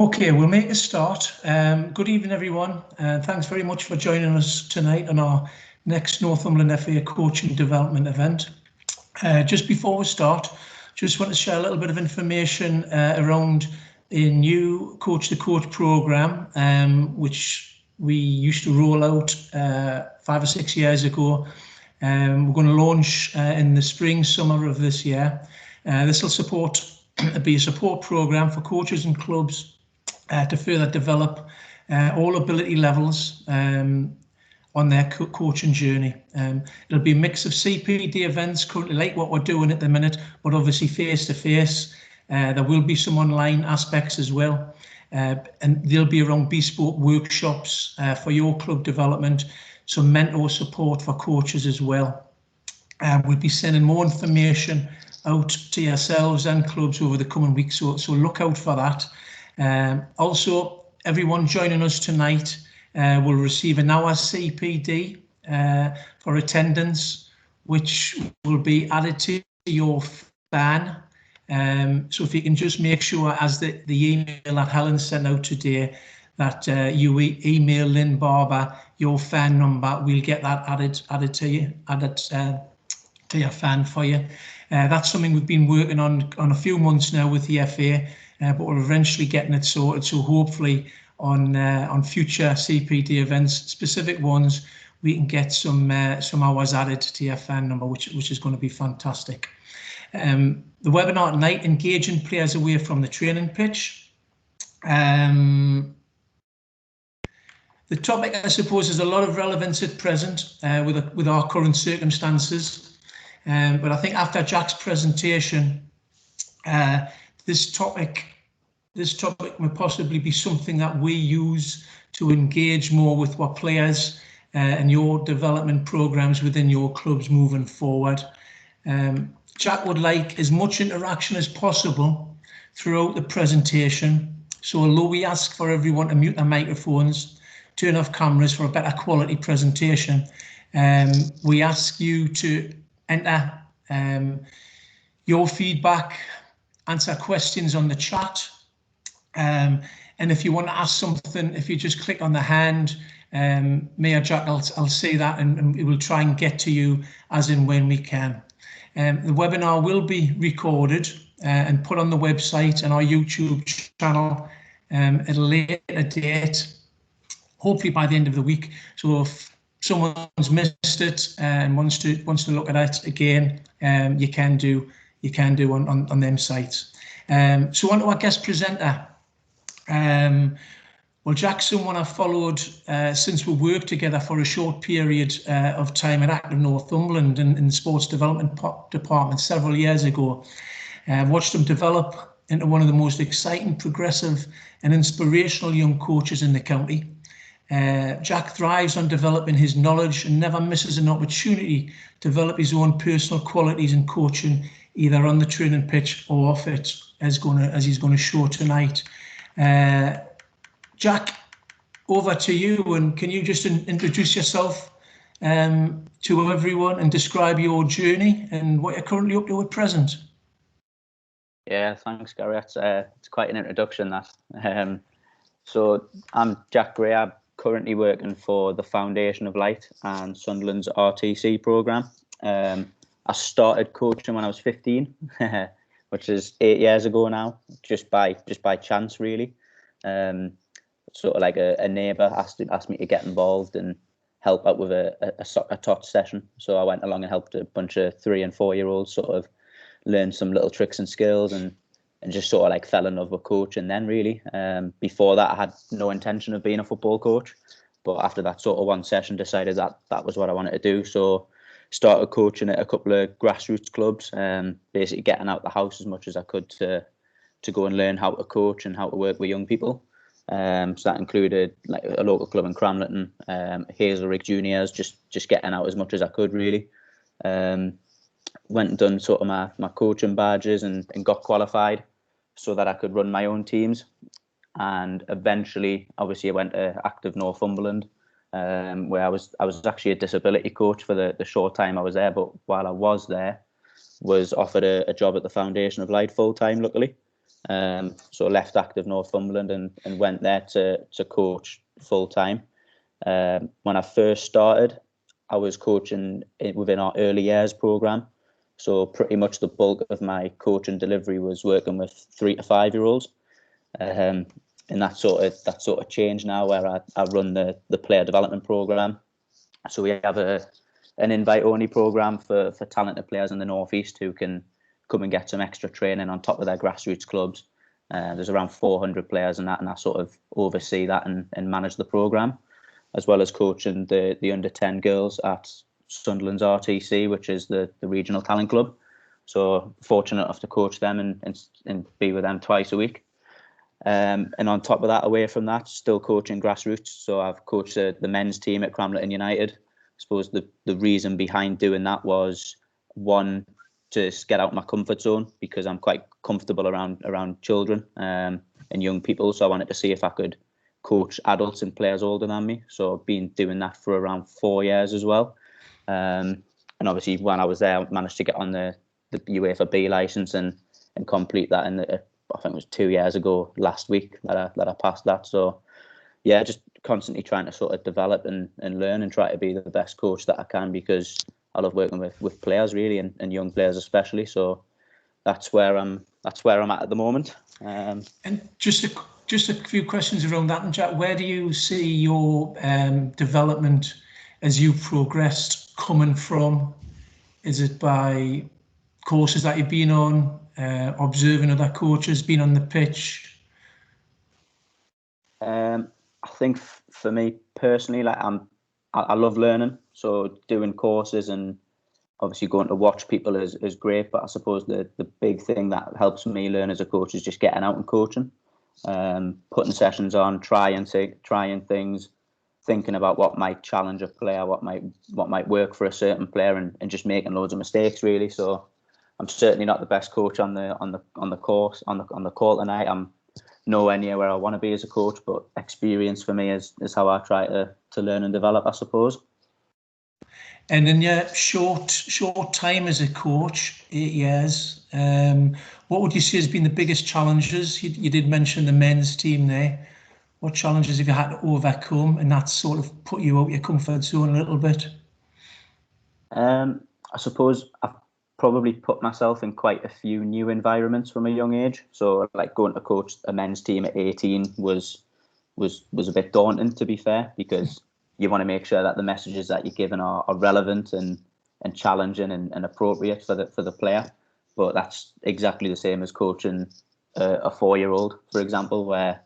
Okay, we'll make a start. Good evening, everyone. Thanks very much for joining us tonight on our next Northumberland FA coaching development event. Just before we start, just want to share a little bit of information around a new Coach to Coach programme, which we used to roll out 5 or 6 years ago. We're going to launch in the spring, summer of this year. This will be a support programme for coaches and clubs to further develop all ability levels on their coaching journey. It'll be a mix of CPD events, currently like what we're doing at the minute, but obviously face-to-face. There will be some online aspects as well. And there'll be around bespoke workshops for your club development, some mentor support for coaches as well. We'll be sending more information out to yourselves and clubs over the coming weeks, so look out for that. Also, everyone joining us tonight will receive an hour CPD for attendance, which will be added to your fan. So if you can just make sure, as the email that Helen sent out today, that you email Lynn Barber your fan number, we'll get that added to your fan for you. That's something we've been working on a few months now with the FA. But we're eventually getting it sorted. So hopefully on future CPD events, specific ones, we can get some hours added to your fan number, which is going to be fantastic. The webinar tonight, engaging players away from the training pitch. The topic, I suppose, has a lot of relevance at present with our current circumstances. But I think after Jack's presentation, this topic may possibly be something that we use to engage more with what players and your development programs within your clubs moving forward. Jack would like as much interaction as possible throughout the presentation. So although we ask for everyone to mute their microphones, turn off cameras for a better quality presentation, we ask you to enter your feedback, answer questions on the chat. And if you want to ask something, if you just click on the hand, me or Jack, I'll say that and we will try and get to you as and when we can. The webinar will be recorded and put on the website and our YouTube channel at a later date, hopefully by the end of the week. So if someone's missed it and wants to look at it again, you can do on them sites. So on to our guest presenter. Well, Jack's someone I've followed since we worked together for a short period of time at Active Northumberland in the sports development department several years ago. I've watched him develop into one of the most exciting, progressive and inspirational young coaches in the county. Jack thrives on developing his knowledge and never misses an opportunity to develop his own personal qualities in coaching, either on the training pitch or off it, as he's going to show tonight. Jack, over to you, and can you just introduce yourself to everyone and describe your journey and what you're currently up to at present? Yeah, thanks, Gary. It's quite an introduction, that. So I'm Jack Gray. I'm currently working for the Foundation of Light and Sunderland's RTC programme. I started coaching when I was 15, which is 8 years ago now, just by chance, really. Sort of like a neighbour asked me to get involved and help out with a soccer tot session. So I went along and helped a bunch of 3 and 4 year olds sort of learn some little tricks and skills and just sort of like fell in love with coaching then, really. Before that, I had no intention of being a football coach, but after that sort of one session, decided that was what I wanted to do. So started coaching at a couple of grassroots clubs, basically getting out the house as much as I could to go and learn how to coach and how to work with young people. So that included like a local club in Cramlington, Hazelrig Juniors, just getting out as much as I could, really. Went and done sort of my coaching badges and got qualified so that I could run my own teams. And eventually, obviously, I went to Active Northumberland, where I was actually a disability coach for the short time I was there. But while I was there, was offered a job at the Foundation of Light full time, luckily. So left active Northumberland and went there to coach full time. When I first started, I was coaching within our early years program. So pretty much the bulk of my coaching delivery was working with 3 to 5 year olds. And that sort of changed now, where I run the player development program. So we have an invite only program for talented players in the Northeast who can come and get some extra training on top of their grassroots clubs. There's around 400 players in that, and I sort of oversee that and manage the program, as well as coaching the under 10 girls at Sunderland's RTC, which is the regional talent club. So fortunate enough to coach them and be with them twice a week. And on top of that, away from that, still coaching grassroots. So I've coached the men's team at Cramlington United. I suppose the reason behind doing that was, one, to get out my comfort zone, because I'm quite comfortable around children and young people. So I wanted to see if I could coach adults and players older than me. So I've been doing that for around 4 years as well. And obviously when I was there, I managed to get on the UEFA B license and complete that in I think it was 2 years ago last week that I passed that. So yeah, just constantly trying to sort of develop and learn and try to be the best coach that I can, because I love working with players really, and young players especially. So that's where I'm at the moment. And just a few questions around that, and Jack, where do you see your development as you progressed coming from? Is it by courses that you've been on, observing other coaches, being on the pitch? I think for me personally, like I love learning. So doing courses and obviously going to watch people is great. But I suppose the big thing that helps me learn as a coach is just getting out and coaching, putting sessions on, trying things, thinking about what might challenge a player, what might work for a certain player, and just making loads of mistakes really. So I'm certainly not the best coach on the court tonight. I'm nowhere near where I want to be as a coach, but experience for me is how I try to learn and develop, I suppose. And in your short time as a coach, 8 years, what would you say has been the biggest challenges? You did mention the men's team there. What challenges have you had to overcome, and that's sort of put you out your comfort zone a little bit? I suppose I've probably put myself in quite a few new environments from a young age. So like going to coach a men's team at 18 was a bit daunting, to be fair, because you want to make sure that the messages that you're giving are relevant and challenging and appropriate for the player. But that's exactly the same as coaching a 4-year-old, for example, where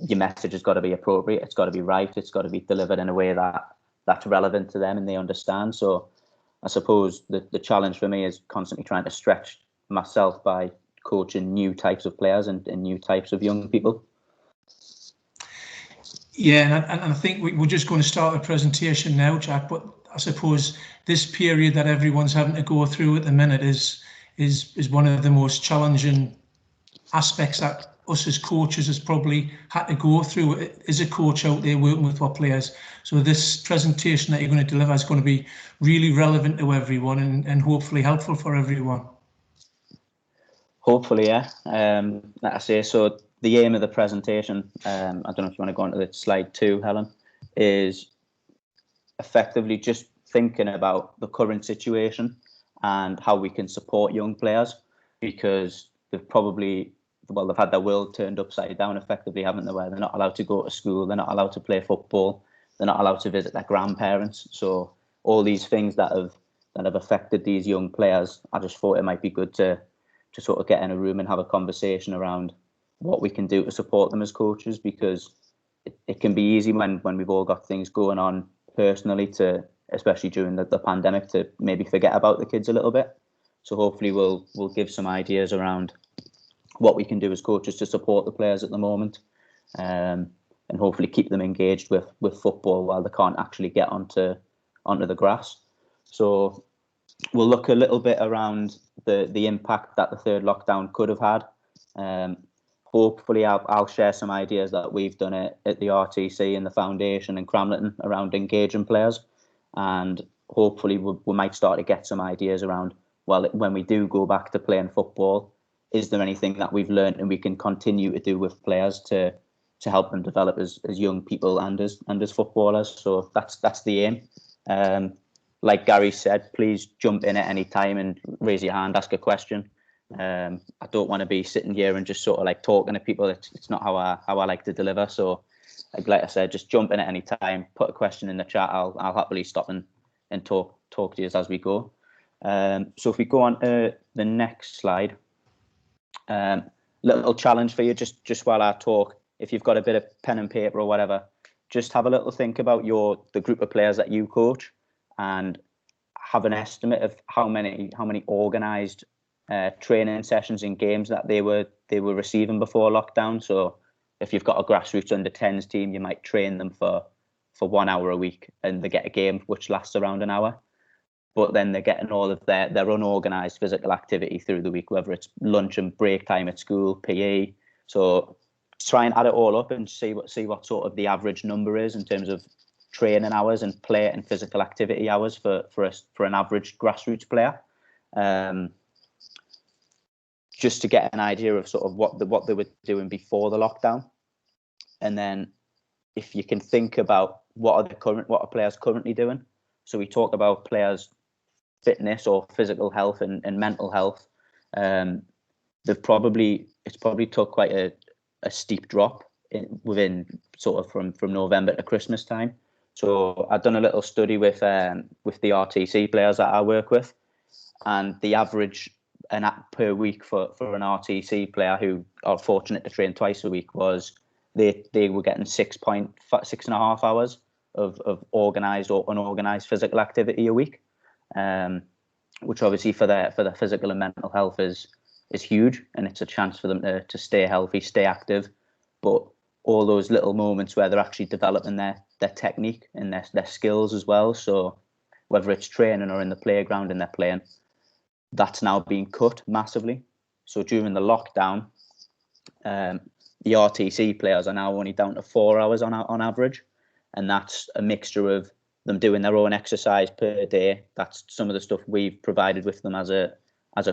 your message has got to be appropriate, it's got to be right, it's got to be delivered in a way that's relevant to them and they understand. So I suppose the challenge for me is constantly trying to stretch myself by coaching new types of players and new types of young people. Yeah, and I think we're just going to start a presentation now, Jack, but I suppose this period that everyone's having to go through at the minute is one of the most challenging aspects that us as coaches has probably had to go through as a coach out there working with our players. So this presentation that you're going to deliver is going to be really relevant to everyone and hopefully helpful for everyone. Hopefully, yeah. Like I say, so the aim of the presentation, I don't know if you want to go on to the slide 2, Helen, is effectively just thinking about the current situation and how we can support young players, because they've had their world turned upside down effectively, haven't they, where they're not allowed to go to school, they're not allowed to play football, they're not allowed to visit their grandparents. So all these things that have affected these young players, I just thought it might be good to sort of get in a room and have a conversation around what we can do to support them as coaches, because it can be easy when we've all got things going on personally, to especially during the pandemic, to maybe forget about the kids a little bit. So hopefully we'll give some ideas around what we can do as coaches to support the players at the moment, and hopefully keep them engaged with football while they can't actually get onto the grass. So we'll look a little bit around the impact that the third lockdown could have had. Hopefully I'll share some ideas that we've done at the RTC and the foundation and Cramlington around engaging players, and hopefully we might start to get some ideas around, well, when we do go back to playing football, is there anything that we've learned and we can continue to do with players to help them develop as young people and as footballers? So that's the aim. Like Gary said, please jump in at any time and raise your hand, ask a question. I don't want to be sitting here and just sort of like talking to people. It's not how I like to deliver. So like I said, just jump in at any time, put a question in the chat. I'll happily stop and talk to you as we go. So if we go on to the next slide, little challenge for you just while I talk. If you've got a bit of pen and paper or whatever, just have a little think about the group of players that you coach and have an estimate of how many organised training sessions and games that they were receiving before lockdown. So if you've got a grassroots under 10s team, you might train them for 1 hour a week and they get a game which lasts around an hour. But then they're getting all of their unorganised physical activity through the week, whether it's lunch and break time at school, PE. So try and add it all up and see what sort of the average number is in terms of training hours and play and physical activity hours for an average grassroots player. Just to get an idea of sort of what they were doing before the lockdown. And then if you can think about what are players currently doing. So we talk about players' fitness or physical health and mental health. It's probably took quite a steep drop within sort of from November to Christmas time. So I've done a little study with the RTC players that I work with, and the average an app per week for an RTC player who are fortunate to train twice a week was they were getting 6.5 hours of organised or unorganised physical activity a week, which obviously for their physical and mental health is huge, and it's a chance for them to stay healthy, stay active. But all those little moments where they're actually developing their technique and their skills as well. So whether it's training or in the playground and they're playing, that's now being cut massively. So during the lockdown, the RTC players are now only down to 4 hours on average, and that's a mixture of them doing their own exercise per day. That's some of the stuff we've provided with them as a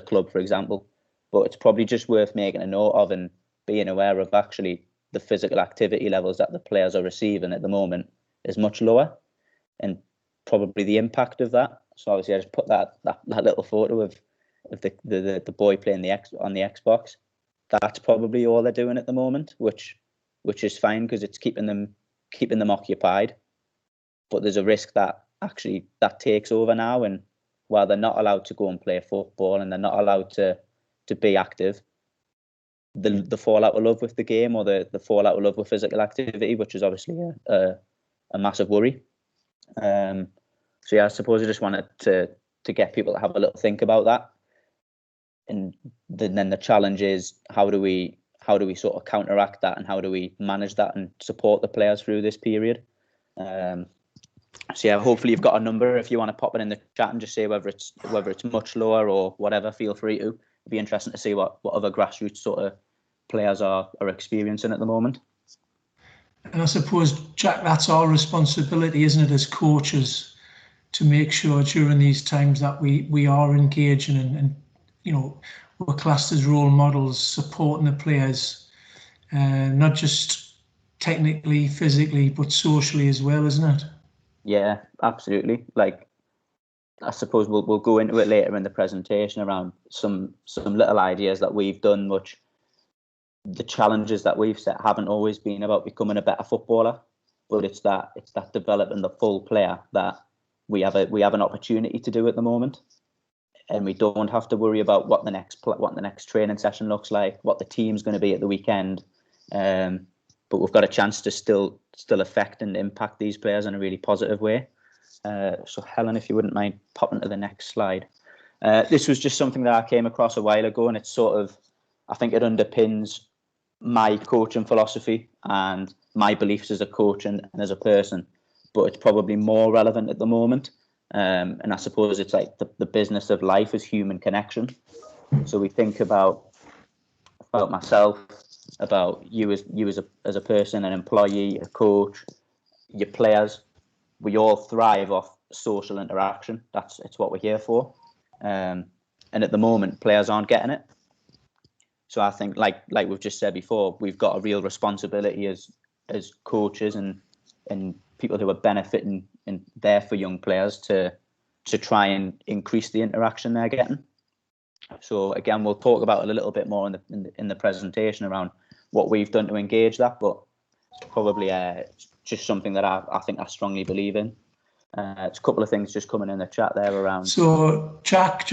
club, for example. But it's probably just worth making a note of and being aware of actually the physical activity levels that the players are receiving at the moment is much lower, and probably the impact of that. So obviously I just put that little photo of the boy playing on the Xbox. That's probably all they're doing at the moment, which is fine because it's keeping them occupied. But there's a risk that actually that takes over now, and while they're not allowed to go and play football and they're not allowed to be active, the fallout of love with the game or the fallout of love with physical activity, which is obviously a massive worry. So yeah, I suppose I just wanted to get people to have a little think about that. And then the challenge is how do we sort of counteract that, and how do we manage that and support the players through this period? So yeah, hopefully you've got a number. If you want to pop it in the chat and just say whether it's much lower or whatever, feel free to. It'd be interesting to see what other grassroots sort of players are experiencing at the moment. And I suppose, Jack, that's our responsibility, isn't it, as coaches, to make sure during these times that we are engaging and we're classed as role models, supporting the players, not just technically, physically, but socially as well, isn't it? Yeah, absolutely. Like, I suppose we'll go into it later in the presentation around some little ideas that we've done, which the challenges that we've set haven't always been about becoming a better footballer, but it's that developing the full player that we have an opportunity to do at the moment. And we don't have to worry about what the next training session looks like, what the team's going to be at the weekend. But we've got a chance to still affect and impact these players in a really positive way. So Helen, if you wouldn't mind popping to the next slide. This was just something that I came across a while ago, and it's sort of, I think it underpins my coaching philosophy and my beliefs as a coach and as a person. But it's probably more relevant at the moment. And I suppose it's like the business of life is human connection. So we think about myself, about you as a person, an employee, a coach, your players. We all thrive off social interaction. It's what we're here for. And at the moment, players aren't getting it. So I think, like we've just said before, we've got a real responsibility as coaches and people who are benefiting and there for young players to try and increase the interaction they're getting. So again, we'll talk about it a little bit more in the presentation around what we've done to engage that, but it's probably just something that I think I strongly believe in. It's a couple of things just coming in the chat there around. So Jack,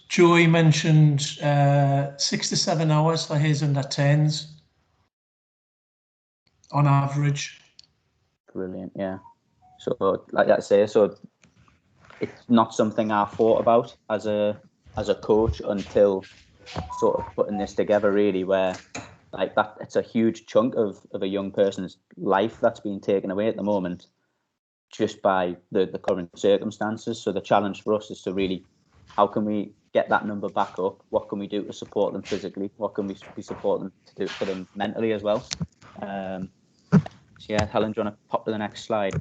Joey mentioned 6 to 7 hours for his under 10s on average. Brilliant, yeah. So like I say, so it's not something I thought about as a coach until sort of putting this together, really, where like that it's a huge chunk of a young person's life that's being taken away at the moment just by the current circumstances. So the challenge for us is to really, how can we get that number back up? What can we do to support them physically? What can we support them to do for them mentally as well? So yeah, Helen, do you want to pop to the next slide?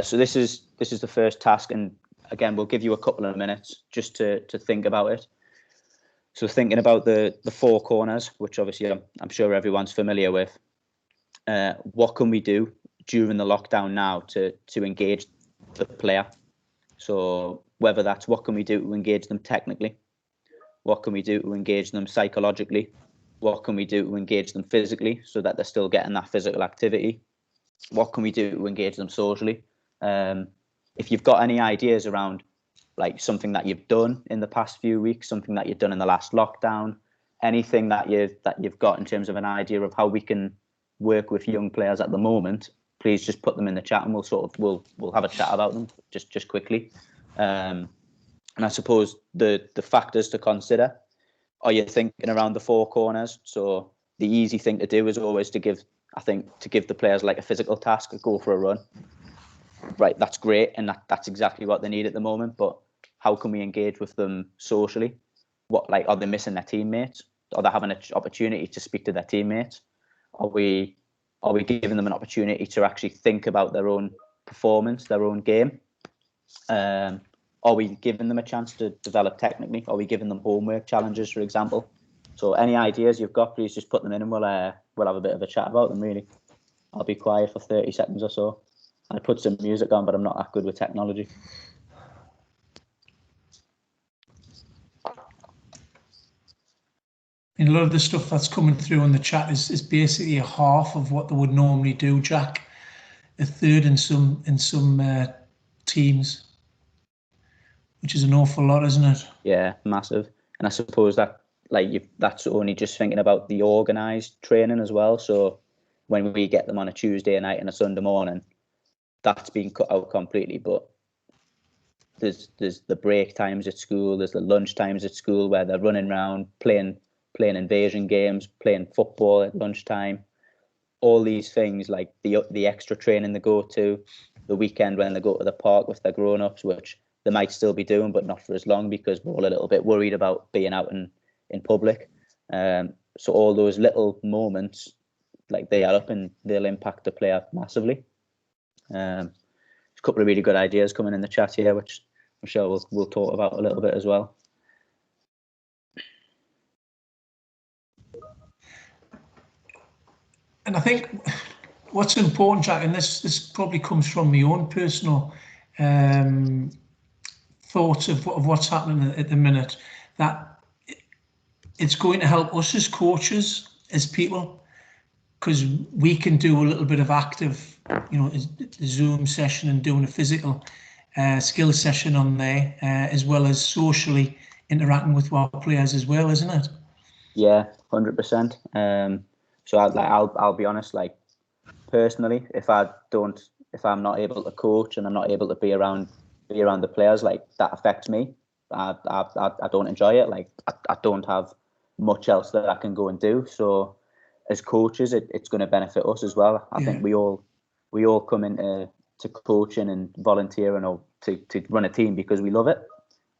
So this is the first task, and again, we'll give you a couple of minutes just to think about it. So thinking about the 4 corners, which obviously I'm sure everyone's familiar with. What can we do during the lockdown now to engage the player? So whether that's what can we do to engage them technically, what can we do to engage them psychologically, what can we do to engage them physically so that they're still getting that physical activity, what can we do to engage them socially? If you've got any ideas around like something that you've done in the past few weeks, something that you've done in the last lockdown, anything that you've got in terms of an idea of how we can work with young players at the moment, please just put them in the chat and we'll have a chat about them just quickly. And I suppose the factors to consider, are you thinking around the 4 corners? So the easy thing to do is always to give the players like a physical task, go for a run. Right, that's great, and that's exactly what they need at the moment. But how can we engage with them socially? What, like, are they missing their teammates? Are they having an opportunity to speak to their teammates? Are we giving them an opportunity to actually think about their own performance, their own game? Are we giving them a chance to develop technically? Are we giving them homework challenges, for example? So any ideas you've got, please just put them in, and we'll have a bit of a chat about them. Really, I'll be quiet for 30 seconds or so. I put some music on, but I'm not that good with technology. And a lot of the stuff that's coming through in the chat is basically a half of what they would normally do, Jack. A third in some teams, which is an awful lot, isn't it? Yeah, massive. And I suppose that that's only just thinking about the organised training as well. So when we get them on a Tuesday night and a Sunday morning, that's been cut out completely. But there's the break times at school, there's the lunch times at school where they're running around playing invasion games, playing football at lunchtime. All these things, like the extra training they go to, the weekend when they go to the park with their grown-ups, which they might still be doing, but not for as long because we're all a little bit worried about being out in public. So all those little moments, like, they add up and they'll impact the player massively. A couple of really good ideas coming in the chat here, which I'm sure we'll talk about a little bit as well. And I think what's important, Jack, and this probably comes from my own personal thoughts of what's happening at the minute, that it's going to help us as coaches, as people, because we can do a little bit of active, Zoom session and doing a physical skill session on there, as well as socially interacting with our players as well, isn't it? Yeah, 100%. So I'll be honest, like, personally, if I'm not able to coach and I'm not able to be around the players, like, that affects me. I don't enjoy it. Like, I don't have much else that I can go and do. So as coaches, it's going to benefit us as well. I think we all come into coaching and volunteering or to run a team because we love it.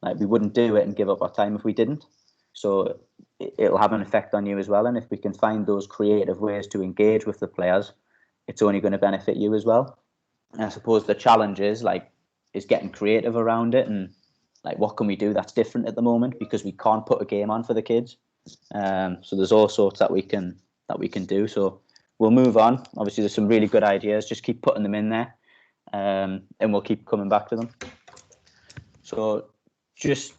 Like, we wouldn't do it and give up our time if we didn't. So it'll have an effect on you as well. And if we can find those creative ways to engage with the players, it's only going to benefit you as well. And I suppose the challenge is getting creative around it, and like, what can we do that's different at the moment, because we can't put a game on for the kids. So there's all sorts that we can do. So we'll move on. Obviously, there's some really good ideas. Just keep putting them in there, and we'll keep coming back to them. So just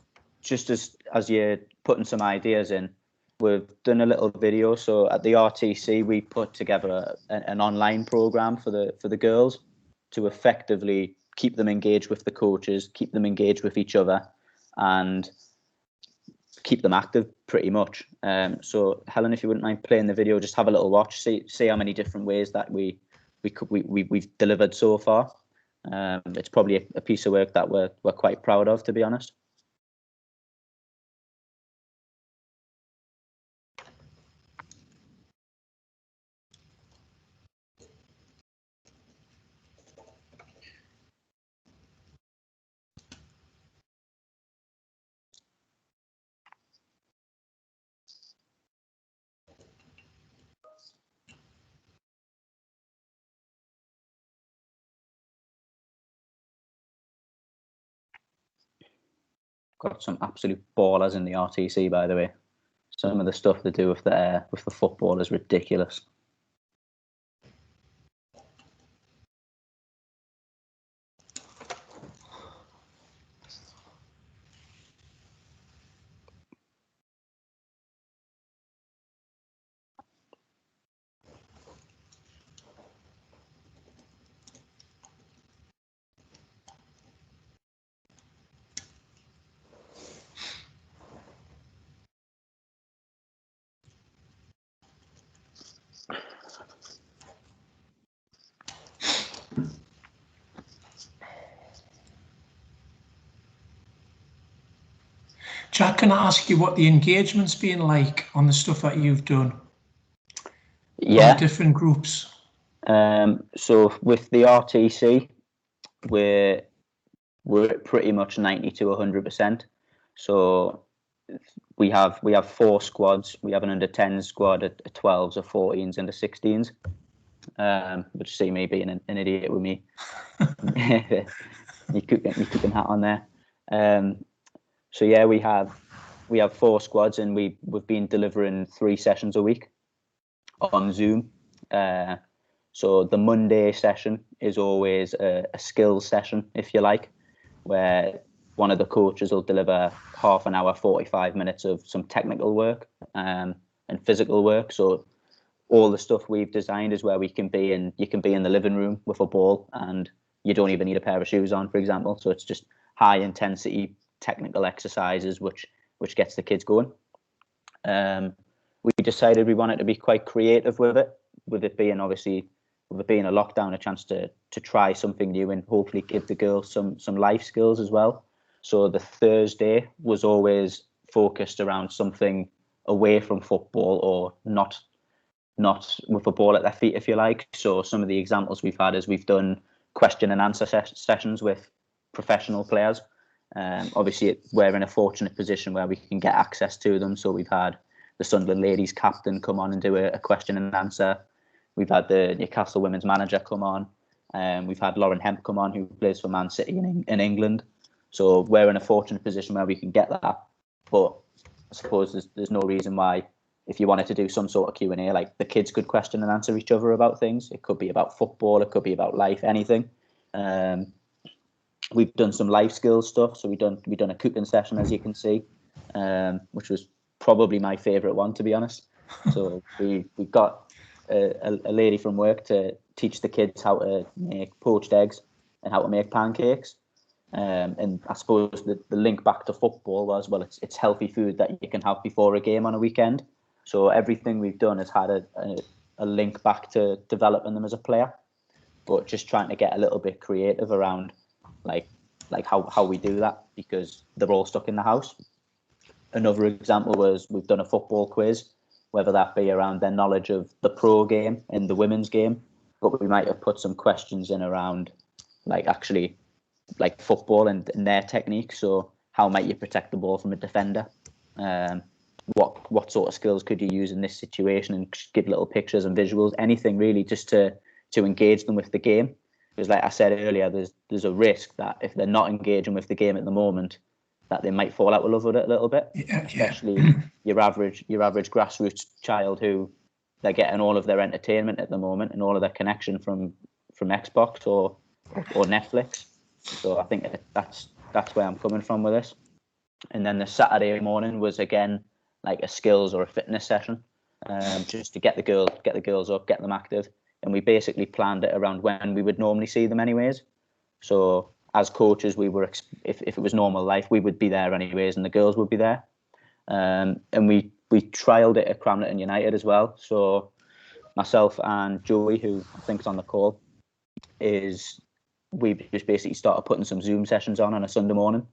as you're putting some ideas in, we've done a little video. So at the RTC, we put together an online program for the girls to effectively keep them engaged with the coaches, keep them engaged with each other, and keep them active pretty much. So Helen, if you wouldn't mind playing the video, just have a little watch, see how many different ways that we've delivered so far. It's probably a piece of work that we're quite proud of, to be honest. Got some absolute ballers in the RTC, by the way. Some of the stuff they do with the football is ridiculous. Jack, can I ask you what the engagement's been like on the stuff that you've done? Yeah. On the different groups. So with the RTC, we're at pretty much 90 to 100%. So we have 4 squads. We have an under 10s squad, a 12s, a 14s, and a 16s. But you see me being an idiot with me. You could get me cooking hat on there. So yeah, we have 4 squads, and we've been delivering 3 sessions a week on Zoom. So the Monday session is always a skills session, if you like, where one of the coaches will deliver half an hour, 45 minutes of some technical work and physical work. So all the stuff we've designed is where you can be in the living room with a ball, and you don't even need a pair of shoes on, for example. So it's just high intensity technical exercises which gets the kids going. We decided we wanted to be quite creative with it being a lockdown, a chance to try something new and hopefully give the girls some life skills as well. So the Thursday was always focused around something away from football, or not with a ball at their feet, if you like. So some of the examples we've had is we've done question and answer sessions with professional players. Obviously, we're in a fortunate position where we can get access to them. So we've had the Sunderland ladies captain come on and do a question and answer. We've had the Newcastle women's manager come on. We've had Lauren Hemp come on, who plays for Man City in England. So we're in a fortunate position where we can get that. But I suppose there's no reason why, if you wanted to do some sort of Q&A, like the kids could question and answer each other about things. It could be about football. It could be about life, anything. We've done some life skills stuff. So we've done a cooking session, as you can see, which was probably my favourite one, to be honest. So we got a lady from work to teach the kids how to make poached eggs and how to make pancakes. And I suppose the link back to football was, well, it's healthy food that you can have before a game on a weekend. So everything we've done has had a link back to developing them as a player, but just trying to get a little bit creative around like how we do that, because they're all stuck in the house. Another example was we've done a football quiz, whether that be around their knowledge of the pro game and the women's game, but we might have put some questions in around like football and their technique. So how might you protect the ball from a defender? What sort of skills could you use in this situation, and give little pictures and visuals, anything really, just to engage them with the game. Because like I said earlier, there's a risk that if they're not engaging with the game at the moment, that they might fall out of love with it a little bit, especially your average grassroots child who they're getting all of their entertainment at the moment and all of their connection from Xbox or Netflix. So I think that's where I'm coming from with this. And then the Saturday morning was again like a skills or a fitness session, just to get the girls up, get them active. And we basically planned it around when we would normally see them anyways. So as coaches, we were, if it was normal life, we would be there anyways, and the girls would be there. And we trialled it at Cramlington United as well. So myself and Joey, who I think is on the call, we just basically started putting some Zoom sessions on a Sunday morning.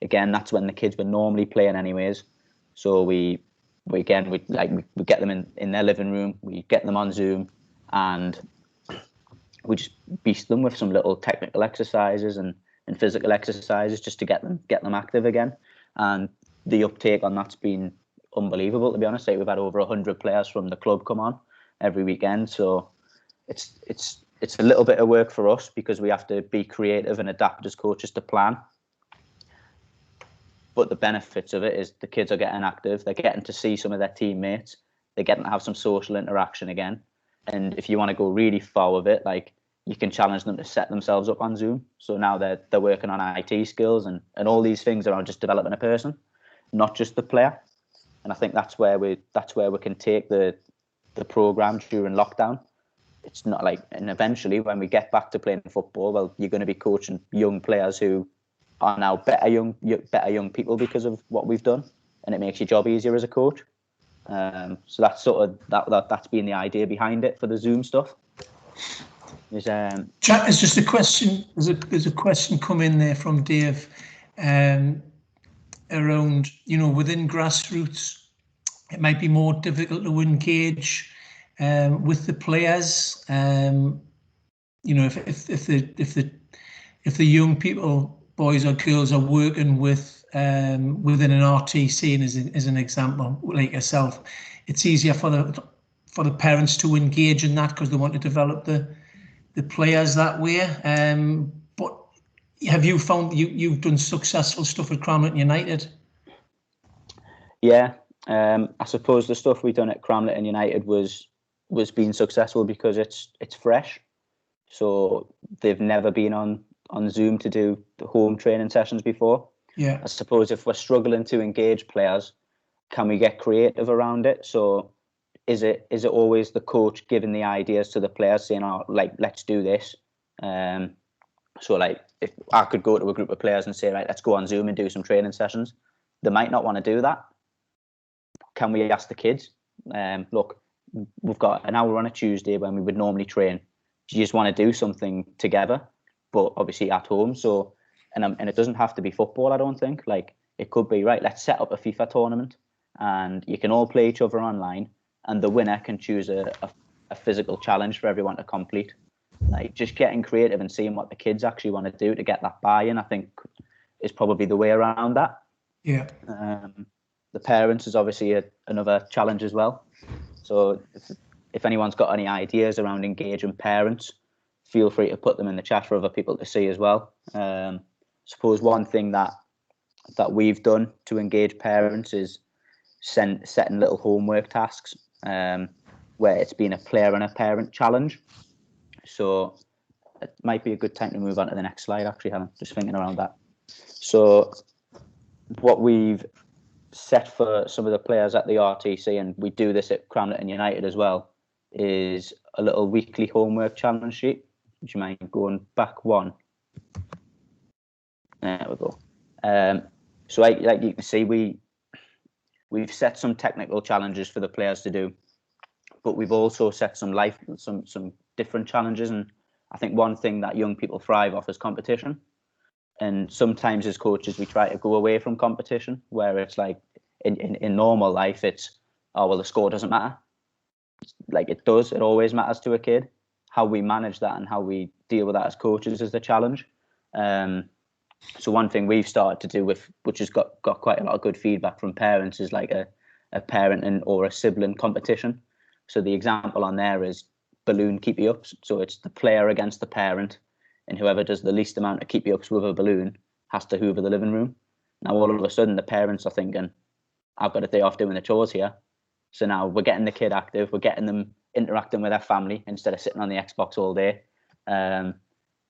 Again, that's when the kids were normally playing anyways. So we get them in their living room, we get them on Zoom, and we just beast them with some little technical exercises and physical exercises just to get them active again. And the uptake on that's been unbelievable, to be honest. We've had over 100 players from the club come on every weekend. So it's a little bit of work for us because we have to be creative and adapt as coaches to plan. But the benefits of it is the kids are getting active. They're getting to see some of their teammates. They're getting to have some social interaction again. And if you want to go really far with it, like, you can challenge them to set themselves up on Zoom. So now they're working on IT skills and all these things around just developing a person, not just the player. And I think that's where we can take the program during lockdown. It's not like, and eventually when we get back to playing football, well, you're going to be coaching young players who are now better young people because of what we've done, and it makes your job easier as a coach. So that's sort of that's been the idea behind it for the Zoom stuff. Jack, there's just a question. There's a question come in there from Dave, around, within grassroots, it might be more difficult to engage with the players. If the young people, boys or girls, are working within an RTC, and as an example, like yourself, it's easier for the parents to engage in that because they want to develop the players that way. But have you found you've done successful stuff at Cramlington United? Yeah, I suppose the stuff we've done at Cramlington United was being successful because it's fresh. So they've never been on Zoom to do the home training sessions before. Yeah. I suppose if we're struggling to engage players, can we get creative around it? So is it always the coach giving the ideas to the players, saying, "Oh, like, let's do this"? So like, if I could go to a group of players and say, "Right, let's go on Zoom and do some training sessions," they might not want to do that. Can we ask the kids, look, we've got an hour on a Tuesday when we would normally train. Do you just want to do something together, but obviously at home? So, and it doesn't have to be football, I don't think. Like, it could be, right, let's set up a FIFA tournament and you can all play each other online, and the winner can choose a physical challenge for everyone to complete. Like, just getting creative and seeing what the kids actually want to do to get that buy-in, I think, is probably the way around that. Yeah. The parents is obviously another challenge as well. So if anyone's got any ideas around engaging parents, feel free to put them in the chat for other people to see as well. Suppose one thing that we've done to engage parents is setting little homework tasks, where it's been a player and a parent challenge. So it might be a good time to move on to the next slide, actually, Helen, just thinking around that. So what we've set for some of the players at the RTC, and we do this at Cramlington United as well, is a little weekly homework challenge sheet. Would you mind going back one? There we go. So like you can see, we've set some technical challenges for the players to do, but we've also set some different challenges. And I think one thing that young people thrive off is competition. And sometimes as coaches, we try to go away from competition, where it's like in normal life, it's, oh, well, the score doesn't matter. Like, it does. It always matters to a kid. How we manage that and how we deal with that as coaches is the challenge. So one thing we've started to do, which has got quite a lot of good feedback from parents, is like a parent or a sibling competition. So the example on there is balloon keepy ups. So it's the player against the parent, and whoever does the least amount of keepy ups with a balloon has to hoover the living room. Now all of a sudden the parents are thinking, I've got a day off doing the chores here. So now we're getting the kid active, we're getting them interacting with their family instead of sitting on the Xbox all day. And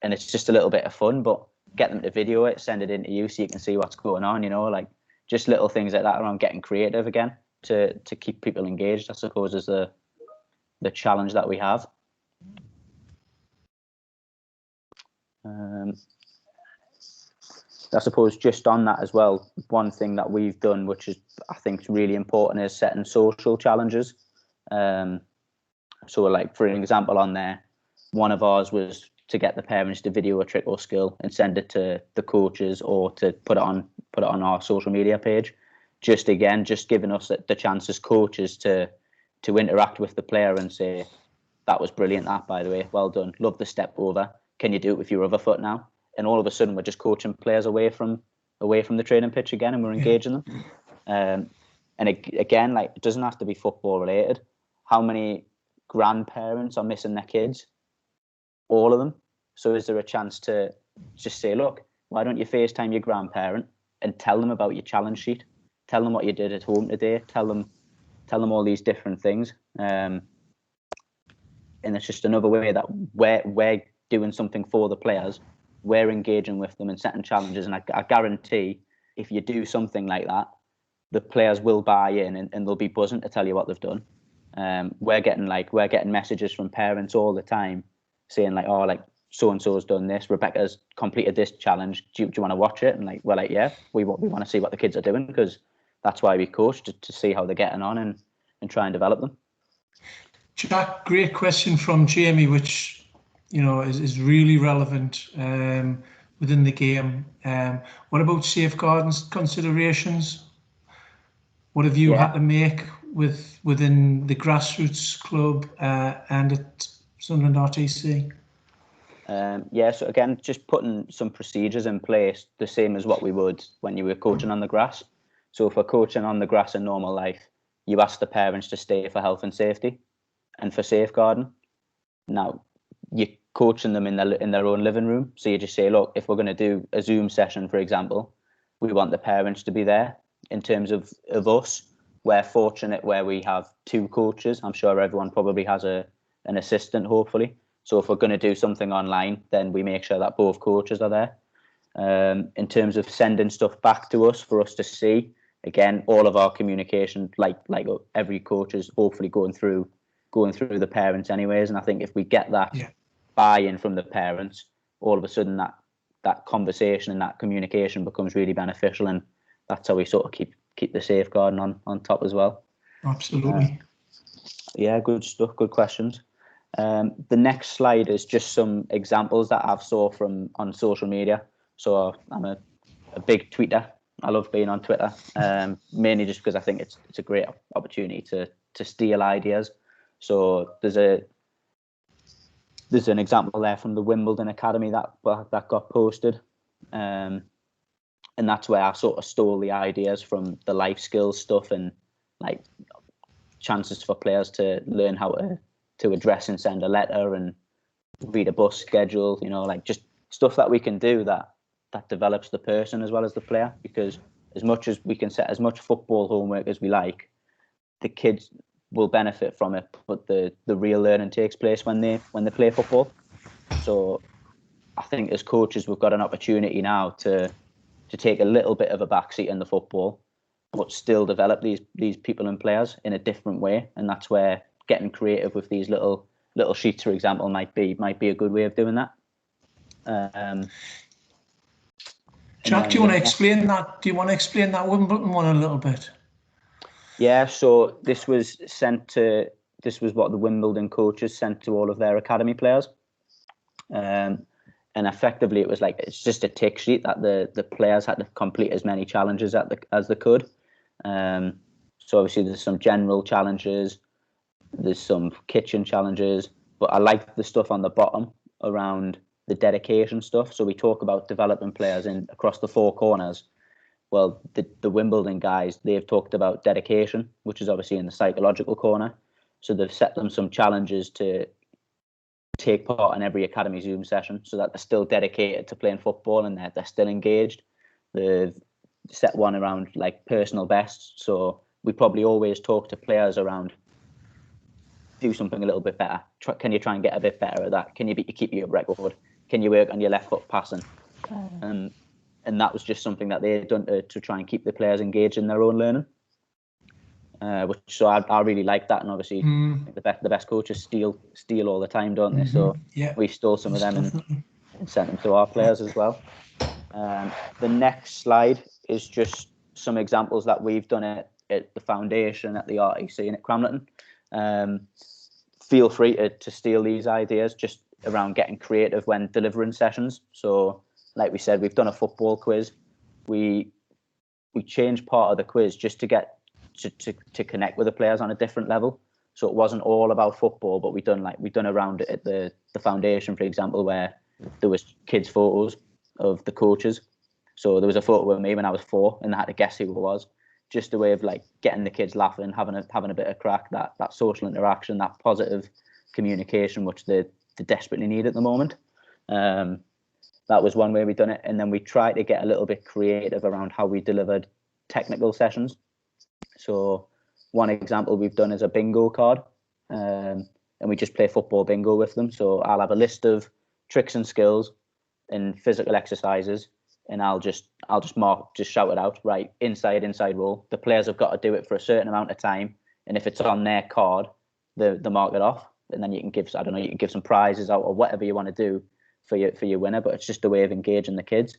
it's just a little bit of fun, but get them to video it, send it into you so you can see what's going on, like just little things like that around getting creative again to keep people engaged, I suppose, is the challenge that we have. I suppose just on that as well, one thing that we've done, which is I think is really important, is setting social challenges. So like, for an example on there, one of ours was to get the parents to video a trick or skill and send it to the coaches or to put it on our social media page. Just giving us the chance as coaches to interact with the player and say, that was brilliant, that, by the way, well done, love the step over, can you do it with your other foot now? And all of a sudden we're just coaching players away from the training pitch again, and we're engaging them. And again, like, it doesn't have to be football related. How many grandparents are missing their kids? All of them. So is there a chance to just say, look, why don't you FaceTime your grandparent and tell them about your challenge sheet? Tell them what you did at home today. Tell them all these different things. And it's just another way that we're doing something for the players. We're engaging with them and setting challenges. And I guarantee if you do something like that, the players will buy in and they'll be buzzing to tell you what they've done. We're getting messages from parents all the time saying like, oh, like so and so's done this, Rebecca's completed this challenge, do you want to watch it? And like, we're like, yeah, we want to see what the kids are doing, because that's why we coach, to see how they're getting on and try and develop them. Jack, great question from Jamie, which is really relevant within the game. What about safeguarding considerations? What have you had to make within the grassroots club and at Sunderland RTC? So again, just putting some procedures in place, the same as what we would when you were coaching on the grass. So if we're coaching on the grass in normal life, you ask the parents to stay for health and safety and for safeguarding. Now, you're coaching them in their own living room. So you just say, look, if we're going to do a Zoom session, for example, we want the parents to be there. In terms of us, we're fortunate where we have two coaches. I'm sure everyone probably has an assistant, hopefully. So if we're going to do something online, then we make sure that both coaches are there. In terms of sending stuff back to us for us to see, again, all of our communication, like every coach, is hopefully going through the parents anyways. And I think if we get that buy-in from the parents, all of a sudden that conversation and that communication becomes really beneficial, and that's how we sort of keep the safeguarding on top as well. Absolutely. Good stuff, good questions. The next slide is just some examples that I've saw on social media. So I'm a big tweeter. I love being on Twitter, mainly just because I think it's a great opportunity to steal ideas. So there's an example there from the Wimbledon Academy that got posted, and that's where I sort of stole the ideas from the life skills stuff and like chances for players to learn how to address and send a letter and read a bus schedule, like just stuff that we can do that develops the person as well as the player. Because as much as we can set as much football homework as we like, the kids will benefit from it, but the real learning takes place when they play football. So I think as coaches, we've got an opportunity now to take a little bit of a backseat in the football, but still develop these people and players in a different way. And that's where getting creative with these little sheets, for example, might be a good way of doing that. Jack, do you want to explain that? Do you want to explain that Wimbledon one a little bit? Yeah. So this was what the Wimbledon coaches sent to all of their academy players, and effectively it's just a tick sheet that the players had to complete as many challenges as they could. So obviously there's some general challenges, there's some kitchen challenges, but I like the stuff on the bottom around the dedication stuff. So we talk about developing players across the four corners. Well, the Wimbledon guys, they've talked about dedication, which is obviously in the psychological corner. So they've set them some challenges to take part in every academy Zoom session so that they're still dedicated to playing football and they're still engaged. They've set one around like personal bests. So we probably always talk to players around, do something a little bit better. Can you try and get a bit better at that? Can you keep your record? Can you work on your left foot passing? And that was just something that they had done to try and keep the players engaged in their own learning. So I really like that, and obviously the best coaches steal all the time, don't they? So we stole some of them and sent them to our players as well. The next slide is just some examples that we've done at the foundation, at the RTC, and at Cramlington. Feel free to steal these ideas just around getting creative when delivering sessions. So, like we said, we've done a football quiz. We changed part of the quiz just to get to connect with the players on a different level. So it wasn't all about football, but we done around it at the foundation, for example, where there was kids' photos of the coaches. So there was a photo of me when I was 4, and they had to guess who it was. Just a way of like getting the kids laughing, having a bit of crack, that social interaction, that positive communication, which they desperately need at the moment. That was one way we done it, and then we tried to get a little bit creative around how we delivered technical sessions. So one example we've done is a bingo card, and we just play football bingo with them. So I'll have a list of tricks and skills and physical exercises, and I'll just shout it out, right, inside roll. The players have got to do it for a certain amount of time, and if it's on their card, they mark it off, and then you can give some prizes out or whatever you want to do for your winner. But it's just a way of engaging the kids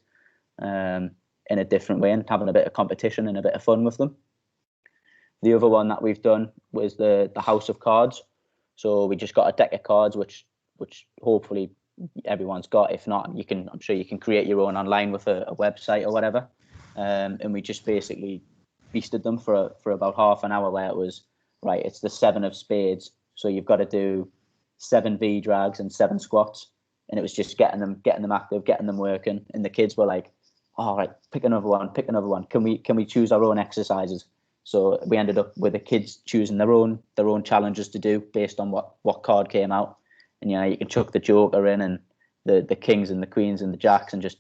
in a different way and having a bit of competition and a bit of fun with them. The other one that we've done was the House of Cards. So we just got a deck of cards, which hopefully everyone's got. If not, I'm sure you can create your own online with a website or whatever. And we just basically feasted them for about half an hour, where it was, right, it's the 7 of spades. So you've got to do 7 V drags and 7 squats. And it was just getting them active, getting them working. And the kids were like, all right, pick another one. Can we choose our own exercises? So we ended up with the kids choosing their own challenges to do based on what card came out. And you can chuck the Joker in and the kings and the queens and the jacks and just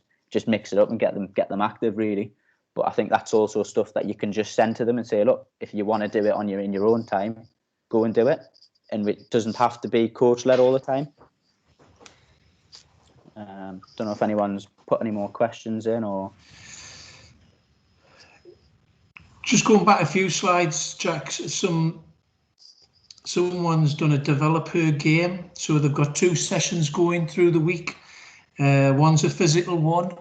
mix it up and get them active, really. But I think that's also stuff that you can just send to them and say, look, if you want to do it in your own time, go and do it. And it doesn't have to be coach led all the time. Don't know if anyone's put any more questions in or. Just going back a few slides, Jack, someone's done a developer game. So they've got 2 sessions going through the week. One's a physical one,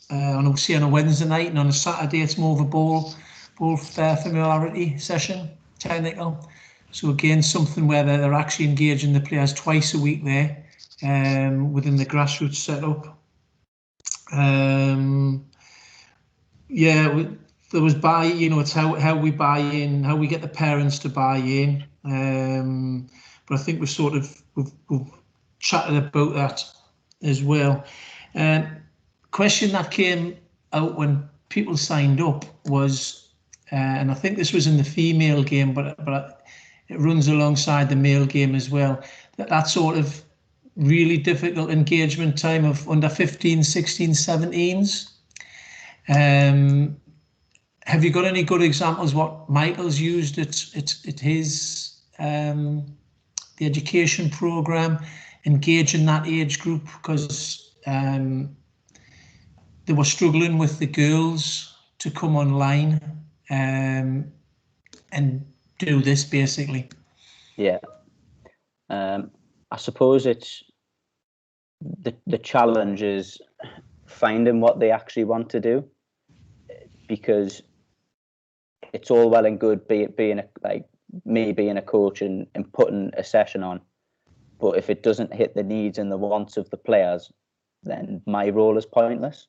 and obviously on a Wednesday night, and on a Saturday it's more of a ball familiarity session, technical. So again, something where they're actually engaging the players twice a week there, within the grassroots setup. There was it's how we buy in, how we get the parents to buy in. But I think we've chatted about that as well. Question that came out when people signed up was, and I think this was in the female game, but it runs alongside the male game as well, that sort of really difficult engagement time of under 15, 16, 17s. Have you got any good examples what Michael's used at his the education program, engaging that age group, because they were struggling with the girls to come online and do this basically? Yeah, I suppose it's the challenge is finding what they actually want to do, because it's all well and good being a coach and putting a session on, but if it doesn't hit the needs and the wants of the players, then my role is pointless.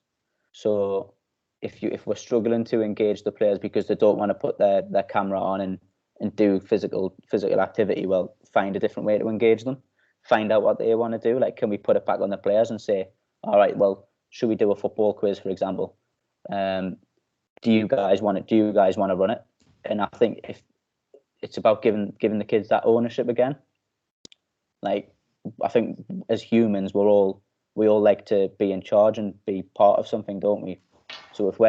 So if we're struggling to engage the players because they don't want to put their camera on and do physical activity, well, find a different way to engage them. Find out what they want to do. Like, can we put it back on the players and say, all right, well, should we do a football quiz, for example? Do you guys want to run it? And I think if it's about giving the kids that ownership again. Like, I think as humans, we all like to be in charge and be part of something, don't we? So if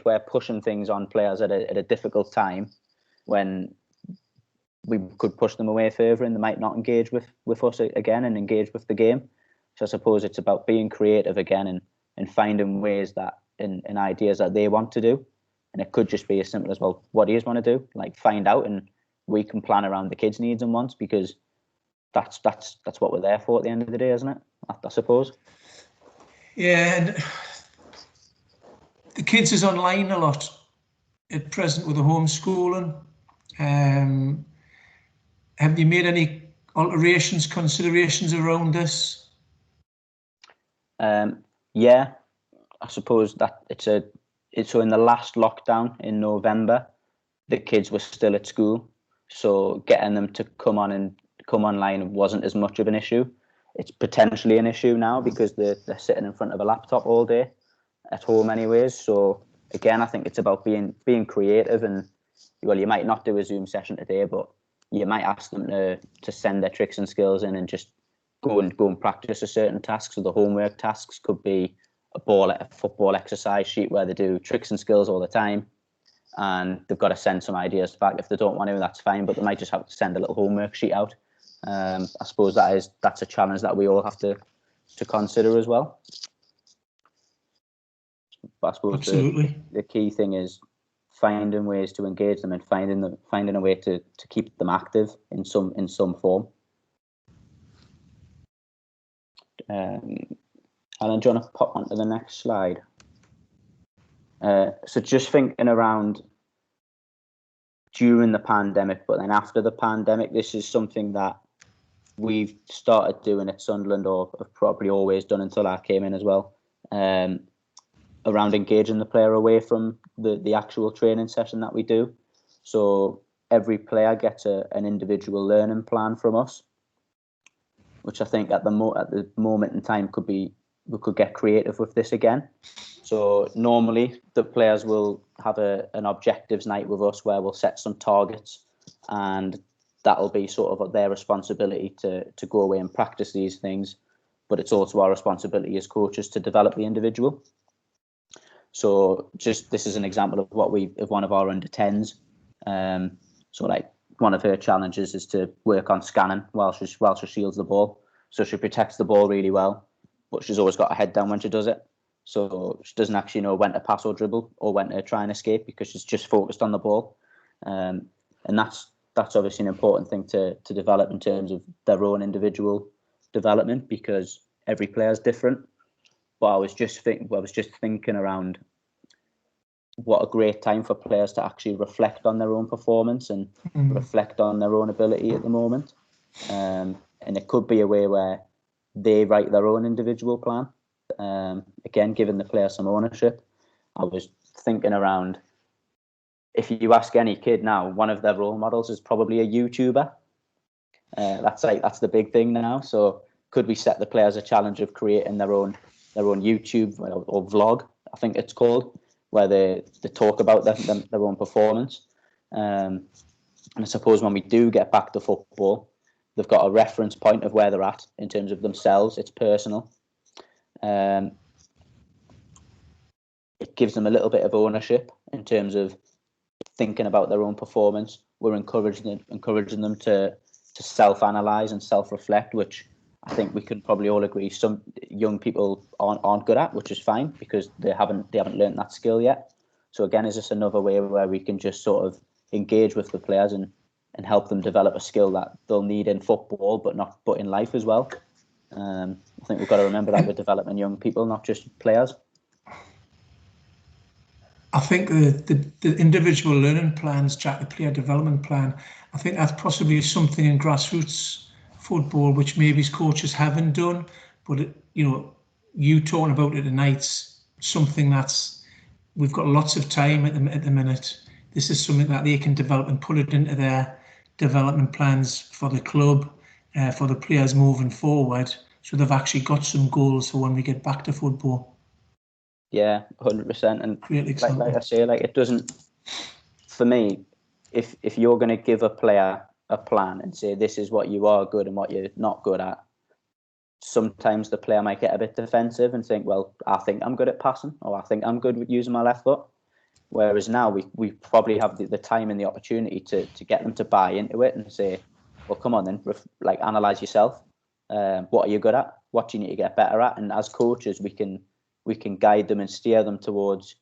we're pushing things on players at a difficult time, when we could push them away further and they might not engage with us again and engage with the game. So I suppose it's about being creative again and finding ways that and ideas that they want to do. And it could just be as simple as, well, what do you want to do? Like, find out, and we can plan around the kids' needs and wants, because that's what we're there for at the end of the day, isn't it? I suppose. Yeah, and the kids is online a lot at present with the homeschooling. Have you made any alterations, considerations around this? Yeah, I suppose that it's so in the last lockdown in November, the kids were still at school, so getting them to come online wasn't as much of an issue. It's potentially an issue now because they're sitting in front of a laptop all day at home anyways. So again, I think it's about being creative, and, well, you might not do a Zoom session today, but you might ask them to send their tricks and skills in and just go and practice a certain task. So the homework tasks could be a football exercise sheet where they do tricks and skills all the time, and they've got to send some ideas back. If they don't want to, that's fine, but they might just have to send a little homework sheet out. I suppose that's a challenge that we all have to consider as well. But I suppose absolutely the key thing is finding ways to engage them and finding a way to keep them active in some form. And then do you want to pop onto the next slide? So just thinking around during the pandemic, but then after the pandemic, this is something that we've started doing at Sunderland, or have probably always done until I came in as well, around engaging the player away from the actual training session that we do. So every player gets an individual learning plan from us, which I think at the moment in time we could get creative with this again. So normally the players will have an objectives night with us where we'll set some targets, and that'll be sort of their responsibility to go away and practice these things. But it's also our responsibility as coaches to develop the individual. So just this is an example of one of our under 10s. So like one of her challenges is to work on scanning while she shields the ball. So she protects the ball really well, but she's always got her head down when she does it. So she doesn't actually know when to pass or dribble or when to try and escape, because she's just focused on the ball. And that's obviously an important thing to develop in terms of their own individual development, because every player is different. But I was just thinking around what a great time for players to actually reflect on their own performance and reflect on their own ability at the moment. And it could be a way where they write their own individual plan. Again, giving the player some ownership. I was thinking around, if you ask any kid now, one of their role models is probably a YouTuber. That's the big thing now. So could we set the players a challenge of creating their own YouTube or vlog, I think it's called, where they talk about their own performance. And I suppose when we do get back to football, they've got a reference point of where they're at in terms of themselves. It's personal. It gives them a little bit of ownership in terms of thinking about their own performance. We're encouraging them to self-analyze and self-reflect, which I think we can probably all agree some young people aren't good at, which is fine, because they haven't learned that skill yet. So again, is this another way where we can just sort of engage with the players and help them develop a skill that they'll need in football, but in life as well. I think we've got to remember that we're developing young people, not just players. I think the individual learning plans, Jack, the player development plan, I think that's possibly something in grassroots football which maybe coaches haven't done, but you talking about it tonight's something we've got lots of time at the minute. This is something that they can develop and put it into their development plans for the club, for the players moving forward, so they've actually got some goals for when we get back to football. Yeah, 100%. And like I say, it doesn't, for me, if you're going to give a player a plan and say this is what you are good and what you're not good at, sometimes the player might get a bit defensive and think, well, I think I'm good at passing, or I think I'm good with using my left foot. Whereas now we probably have the time and the opportunity to get them to buy into it and say, well, come on then, like analyze yourself. What are you good at? What do you need to get better at? And as coaches, we can guide them and steer them towards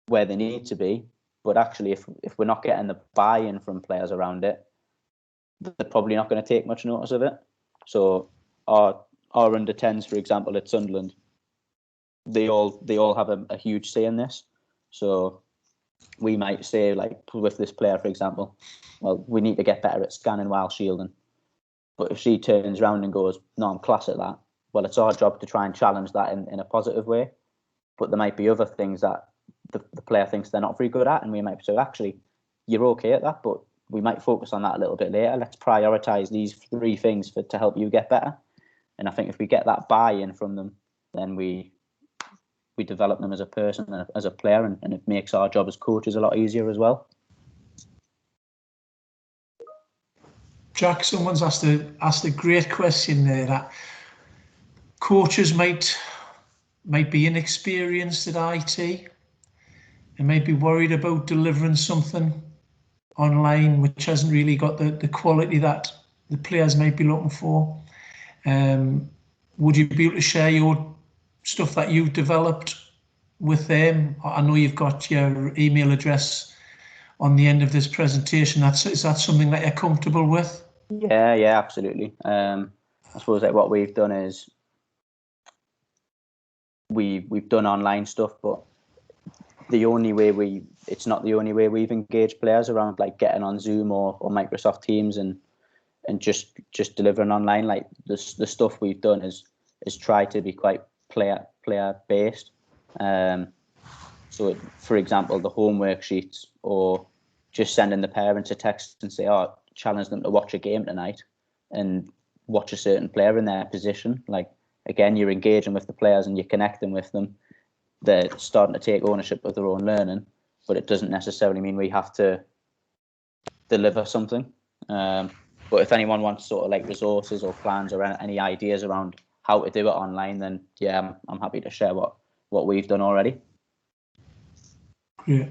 where they need to be. But actually, if we're not getting the buy-in from players around it, they're probably not going to take much notice of it. So our under 10s, for example, at Sunderland, they all have a huge say in this. So we might say, like with this player, for example, well, we need to get better at scanning while shielding. But if she turns around and goes, no, I'm class at that, well, it's our job to try and challenge that in a positive way. But there might be other things that the player thinks they're not very good at, and we might say, actually, you're okay at that, but we might focus on that a little bit later. Let's prioritise these 3 things to help you get better. And I think if we get that buy-in from them, then we develop them as a person and as a player, and it makes our job as coaches a lot easier as well. Jack, someone's asked a great question there, that coaches might be inexperienced at IT and might be worried about delivering something online which hasn't really got the quality that the players might be looking for. Would you be able to share your stuff that you've developed with them? I know you've got your email address on the end of this presentation. Is that something that you're comfortable with? Yeah, absolutely. I suppose that what we've done is we've done online stuff, but it's not the only way we've engaged players around, like getting on Zoom or Microsoft Teams and just delivering online. Like the stuff we've done is try to be quite player based. So for example, the homework sheets, or just sending the parents a text and say, oh, challenge them to watch a game tonight and watch a certain player in their position. Like, again, you're engaging with the players and you're connecting with them. They're starting to take ownership of their own learning, but it doesn't necessarily mean we have to deliver something. But if anyone wants sort of like resources or plans or any ideas around how to do it online, then yeah, I'm happy to share what we've done already. Yeah.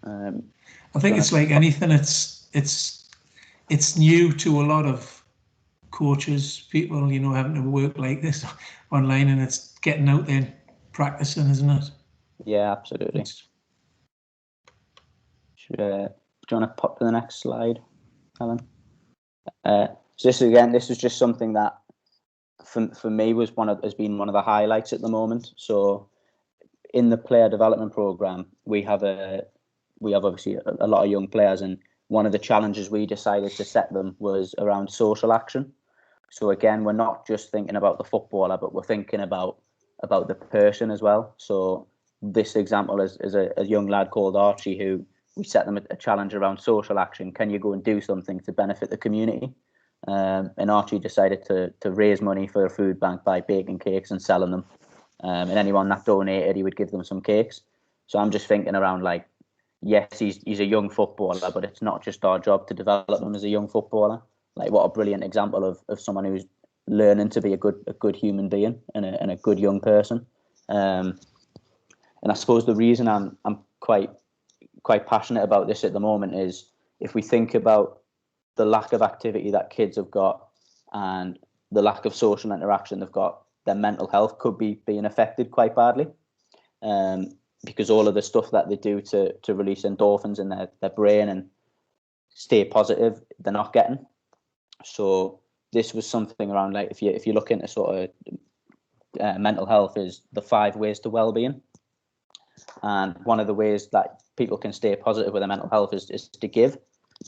I think it's like anything. It's new to a lot of coaches, people, having to work like this online, and it's getting out there and practicing, isn't it? Yeah, absolutely. Do you want to pop to the next slide, Helen? So this is just something that for me has been one of the highlights at the moment. So in the player development program, we have obviously a lot of young players, and one of the challenges we decided to set them was around social action. So again, we're not just thinking about the footballer, but we're thinking about the person as well. So this example is a young lad called Archie, who we set them a challenge around social action. Can you go and do something to benefit the community? And Archie decided to raise money for a food bank by baking cakes and selling them. And anyone that donated, he would give them some cakes. So I'm just thinking around, like, yes, he's a young footballer, but it's not just our job to develop him as a young footballer. Like, what a brilliant example of someone who's learning to be a good human being and a good young person. And I suppose the reason I'm quite passionate about this at the moment is, if we think about the lack of activity that kids have got and the lack of social interaction they've got, their mental health could be being affected quite badly, because all of the stuff that they do to release endorphins in their brain and stay positive, they're not getting. So this was something around, like, if you look into sort of mental health, is the 5 ways to well-being. And one of the ways that people can stay positive with their mental health is to give,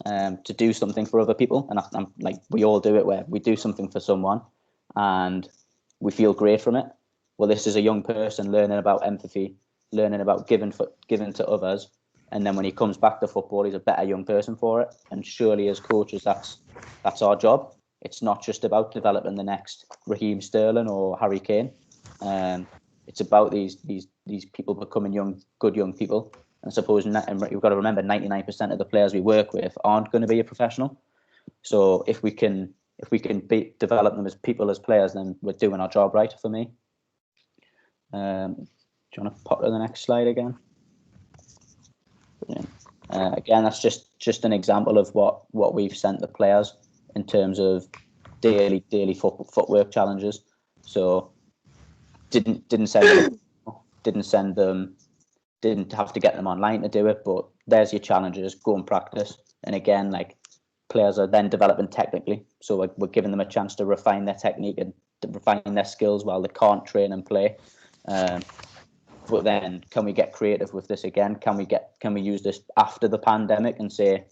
to do something for other people. And I'm like, we all do it, where we do something for someone and we feel great from it. Well, this is a young person learning about empathy, learning about giving to others. And then when he comes back to football, he's a better young person for it. And surely as coaches, that's our job. It's not just about developing the next Raheem Sterling or Harry Kane. It's about these people becoming good young people. And I suppose you've got to remember, 99% of the players we work with aren't going to be a professional. So if we can if we can develop them as people, as players, then we're doing our job right for me. Do you want to pop to the next slide again? Brilliant. Again, that's just an example of what we've sent the players in terms of daily footwork challenges. So didn't have to get them online to do it, but there's your challenges, go and practice. And again, like, players are then developing technically, so we're giving them a chance to refine their technique and to refine their skills while they can't train and play. But then, can we get creative with this again? Can we use this after the pandemic and say,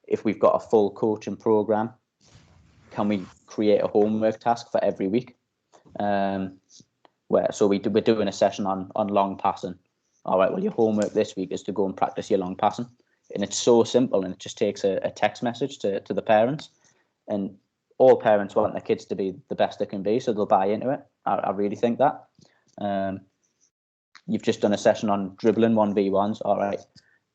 if we've got a full coaching program, can we create a homework task for every week? We're doing a session on long passing. All right, well, your homework this week is to go and practice your long passing. And it's so simple, and it just takes a text message to the parents. And all parents want their kids to be the best they can be, so they'll buy into it. I really think that. You've just done a session on dribbling 1v1s. All right,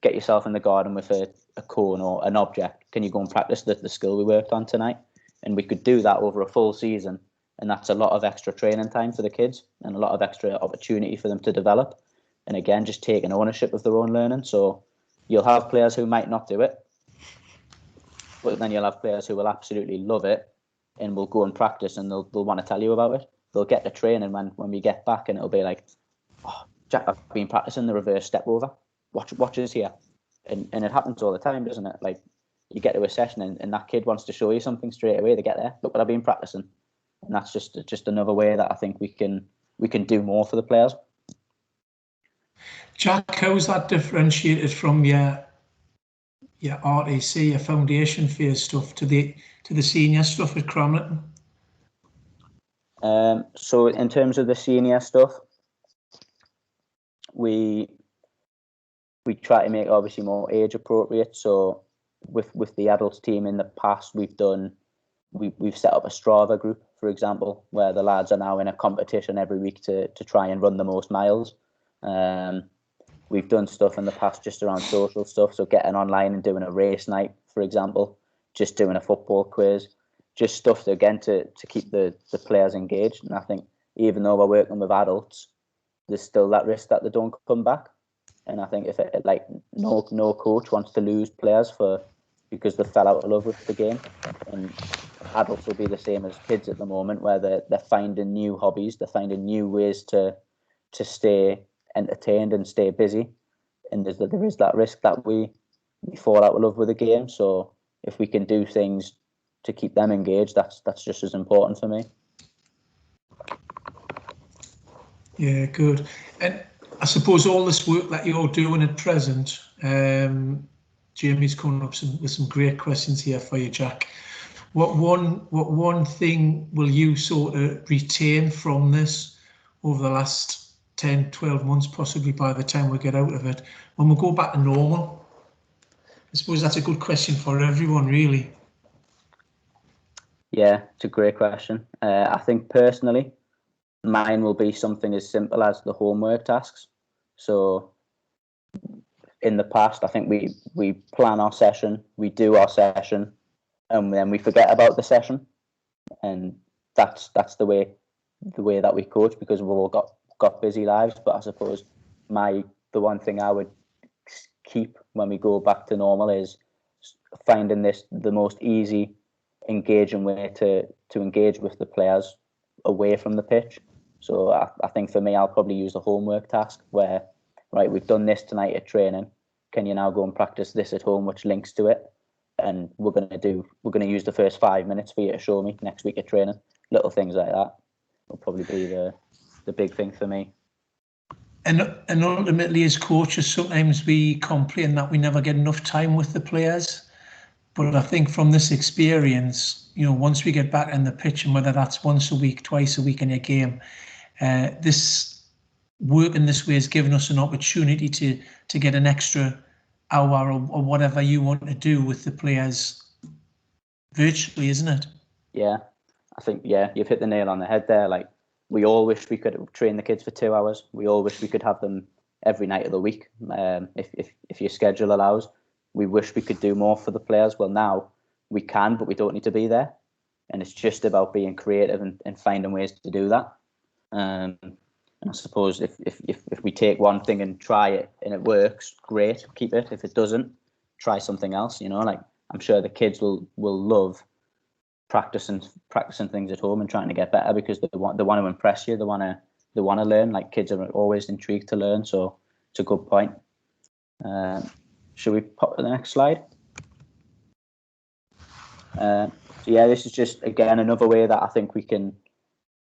get yourself in the garden with a cone or an object. Can you go and practice the skill we worked on tonight? And we could do that over a full season. And that's a lot of extra training time for the kids and a lot of extra opportunity for them to develop. And again, just taking ownership of their own learning. So you'll have players who might not do it, but then you'll have players who will absolutely love it and will go and practice, and they'll want to tell you about it. They'll get the training when we get back, and it'll be like, oh, Jack, I've been practicing the reverse step over. Watch us here. And it happens all the time, doesn't it? Like, you get to a session and that kid wants to show you something straight away. They get there. Look what I've been practicing. And that's just another way that I think we can do more for the players. Jack, how is that differentiated from your RTC, your foundation phase stuff, to the senior stuff at Cramlington? So in terms of the senior stuff, we try to make it obviously more age appropriate. So with the adults team in the past, we've set up a Strava group, for example, where the lads are now in a competition every week to try and run the most miles. We've done stuff in the past just around social stuff, so getting online and doing a race night, for example, just doing a football quiz, just stuff to keep the players engaged. And I think even though we're working with adults, there's still that risk that they don't come back. And I think if no coach wants to lose players because they fell out of love with the game. And adults will be the same as kids at the moment, where they're finding new hobbies, they're finding new ways to stay entertained and stay busy. And there is that risk that we fall out of love with the game. So if we can do things to keep them engaged, that's just as important for me. Yeah, good. And I suppose all this work that you're doing at present, Jamie's coming up with some great questions here for you, Jack. What one thing will you sort of retain from this over the last 10, 12 months, possibly by the time we get out of it, when we go back to normal? I suppose that's a good question for everyone, really. Yeah, it's a great question. I think personally, mine will be something as simple as the homework tasks. So in the past, I think we plan our session, we do our session, and then we forget about the session. And that's the way that we coach, because we've all got busy lives. But I suppose the one thing I would keep when we go back to normal is finding the most easy, engaging way to engage with the players away from the pitch. So I think for me, I'll probably use a homework task where, right, we've done this tonight at training. Can you now go and practice this at home, which links to it? And we're going to use the first 5 minutes for you to show me next week at training. Little things like that will probably be the big thing for me. And ultimately, as coaches, sometimes we complain that we never get enough time with the players. But I think from this experience, once we get back in the pitch, and whether that's once a week, twice a week in a game, this work in this way has given us an opportunity to get an extra hour or whatever you want to do with the players virtually, isn't it? Yeah, I think, you've hit the nail on the head there. Like, we all wish we could train the kids for 2 hours. We all wish we could have them every night of the week, if your schedule allows. We wish we could do more for the players. Well, now we can, but we don't need to be there. and it's just about being creative and finding ways to do that. And I suppose if we take one thing and try it and it works, great, keep it. If it doesn't, try something else. Like I'm sure the kids will love practicing things at home and trying to get better, because they want to impress you. They want to learn. Like, kids are always intrigued to learn. So it's a good point. Should we pop to the next slide? So yeah, this is just again another way that I think we can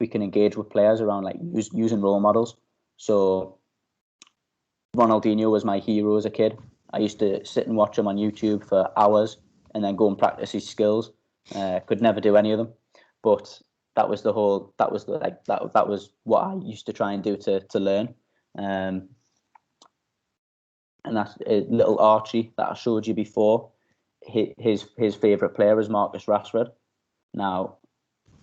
engage with players around, like, using role models. So Ronaldinho was my hero as a kid. I used to sit and watch him on YouTube for hours and then go and practice his skills. Could never do any of them, but that was what I used to try and do to learn. And that's little Archie that I showed you before. His favourite player is Marcus Rashford. Now,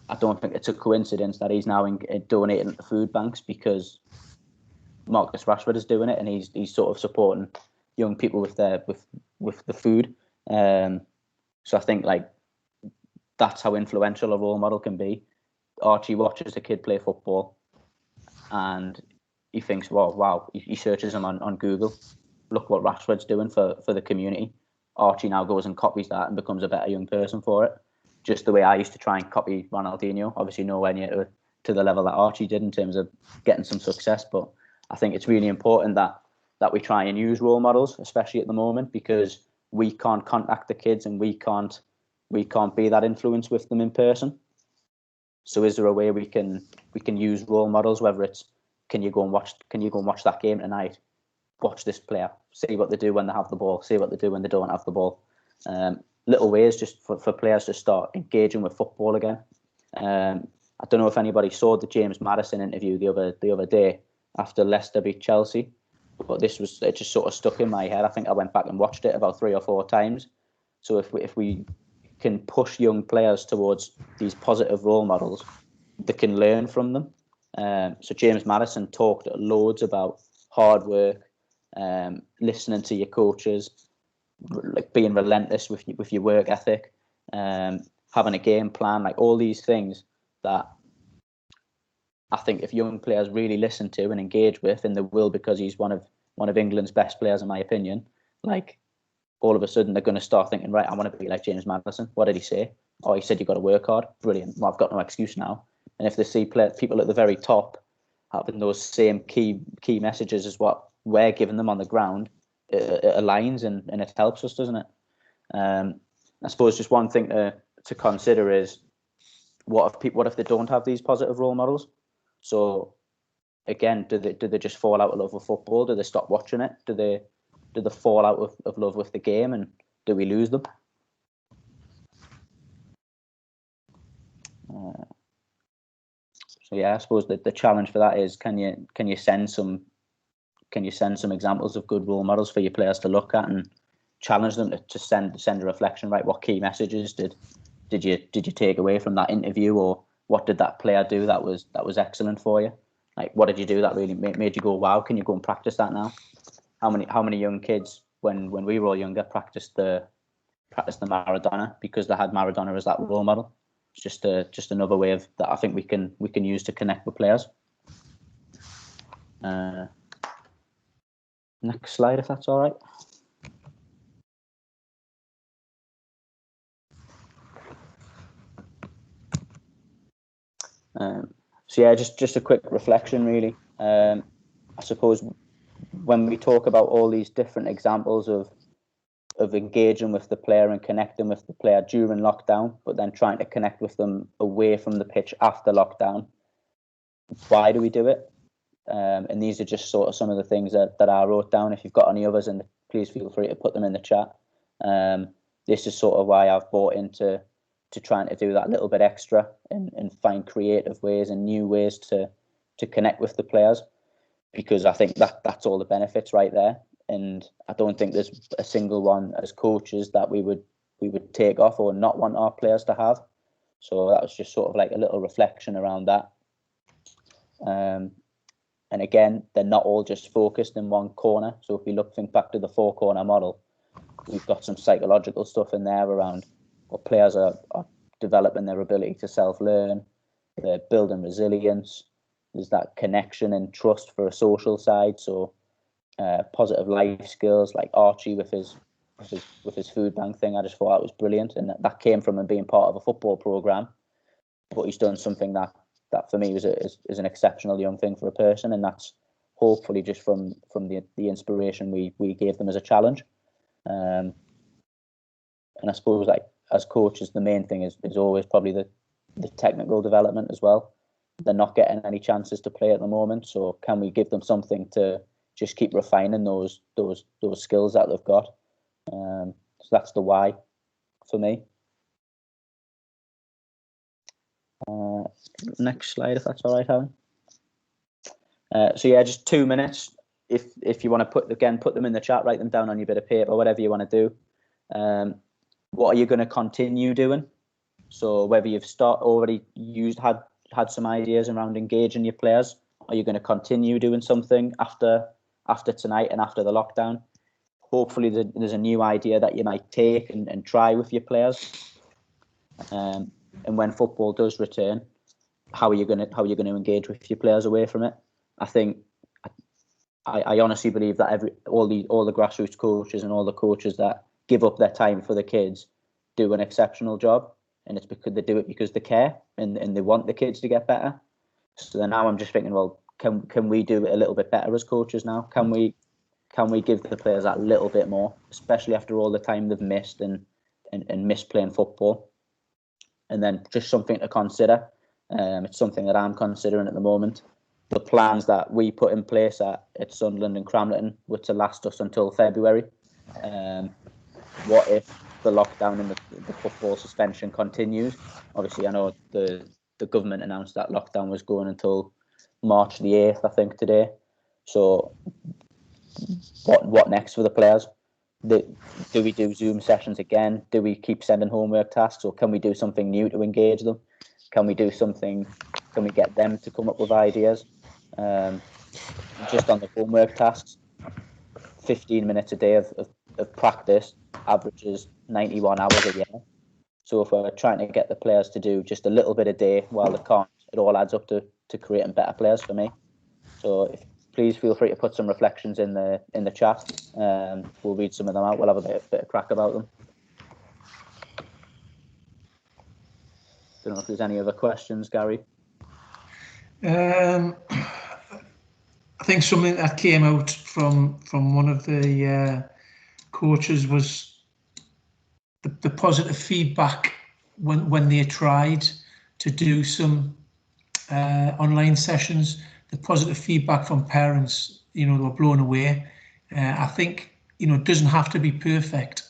I don't think it's a coincidence that he's now donating to food banks, because Marcus Rashford is doing it, and he's sort of supporting young people with the food. So I think, like, that's how influential a role model can be. Archie watches a kid play football, and he thinks, "Well, wow!" He searches him on Google. Look what Rashford's doing for the community. Archie now goes and copies that and becomes a better young person for it. Just the way I used to try and copy Ronaldinho. Obviously, nowhere near to the level that Archie did in terms of getting some success. But I think it's really important that we try and use role models, especially at the moment, because we can't contact the kids and we can't be that influence with them in person. So is there a way we can use role models, whether it's can you go and watch that game tonight? Watch this player, see what they do when they have the ball, see what they do when they don't have the ball. Little ways just for players to start engaging with football again. I don't know if anybody saw the James Maddison interview the other day after Leicester beat Chelsea, but it just sort of stuck in my head. I think I went back and watched it about 3 or 4 times. So if we can push young players towards these positive role models, they can learn from them. So James Maddison talked loads about hard work, listening to your coaches, like being relentless with your work ethic, having a game plan, like all these things that I think if young players really listen to and engage with, and they will, because he's one of England's best players in my opinion, like, all of a sudden they're going to start thinking, right, I want to be like James Maddison. What did he say? Oh, he said you've got to work hard. Brilliant. Well, I've got no excuse now. And if they see people at the very top having those same key messages as what we're giving them on the ground, it aligns and it helps us, doesn't it? I suppose just one thing to consider is what if they don't have these positive role models? So again, do they just fall out of love with football? Do they stop watching it? Do they fall out of love with the game, and do we lose them? So yeah, I suppose that the challenge for that is can you send some examples of good role models for your players to look at and challenge them to send a reflection, right? What key messages did you take away from that interview, or what did that player do that was excellent for you? Like, what did you do that really made you go, wow? Can you go and practice that now? How many young kids when we were all younger practiced the Maradona because they had Maradona as that role model? It's just another way of that I think we can use to connect with players. Next slide, if that's all right. So yeah, just a quick reflection, really. I suppose when we talk about all these different examples of engaging with the player and connecting with the player during lockdown, but then trying to connect with them away from the pitch after lockdown, why do we do it? And these are just sort of some of the things that I wrote down. If you've got any others, and please feel free to put them in the chat. This is sort of why I've bought into trying to do that little bit extra and find creative ways and new ways to connect with the players, because I think that's all the benefits right there. And I don't think there's a single one as coaches that we would take off or not want our players to have. So that was just sort of like a little reflection around that. And again, they're not all just focused in one corner. So if we think back to the 4-corner model, we've got some psychological stuff in there around what players are developing their ability to self-learn, they're building resilience. There's that connection and trust for a social side. So positive life skills like Archie with his food bank thing. I just thought that was brilliant, and that came from him being part of a football program. But he's done something that for me is an exceptional young thing for a person, and that's hopefully just from the inspiration we gave them as a challenge. And I suppose, like, as coaches, the main thing is always probably the technical development as well. They're not getting any chances to play at the moment, so can we give them something to just keep refining those skills that they've got? So that's the why for me. Next slide, if that's all right, Alan. So yeah, just 2 minutes. If you want to put them in the chat, write them down on your bit of paper, whatever you want to do. What are you going to continue doing? So whether you've already had some ideas around engaging your players, are you going to continue doing something after tonight and after the lockdown? Hopefully there's a new idea that you might take and try with your players. And when football does return, how are you going to engage with your players away from it? I think I honestly believe that all the grassroots coaches and all the coaches that give up their time for the kids do an exceptional job, and it's because they do it because they care and they want the kids to get better. So then now I'm just thinking, well, can we do it a little bit better as coaches now? Can we give the players that little bit more, especially after all the time they've missed and missed playing football? And then just something to consider. It's something that I'm considering at the moment. The plans that we put in place at Sunderland and Cramlington were to last us until February. What if the lockdown and the football suspension continues? Obviously, I know the government announced that lockdown was going until March the 8th, I think, today. So what next for the players? Do we do Zoom sessions again? Do we keep sending homework tasks, or can we do something new to engage them? Can we get them to come up with ideas? Just on the homework tasks, 15 minutes a day of practice averages 91 hours a year. So if we're trying to get the players to do just a little bit a day while they can't, it all adds up to creating better players for me. So please feel free to put some reflections in the chat. We'll read some of them out. We'll have a bit of crack about them. Don't know if there's any other questions, Gary. I think something that came out from one of the coaches was the positive feedback when they tried to do some online sessions. The positive feedback from parents, they were blown away. I think, it doesn't have to be perfect.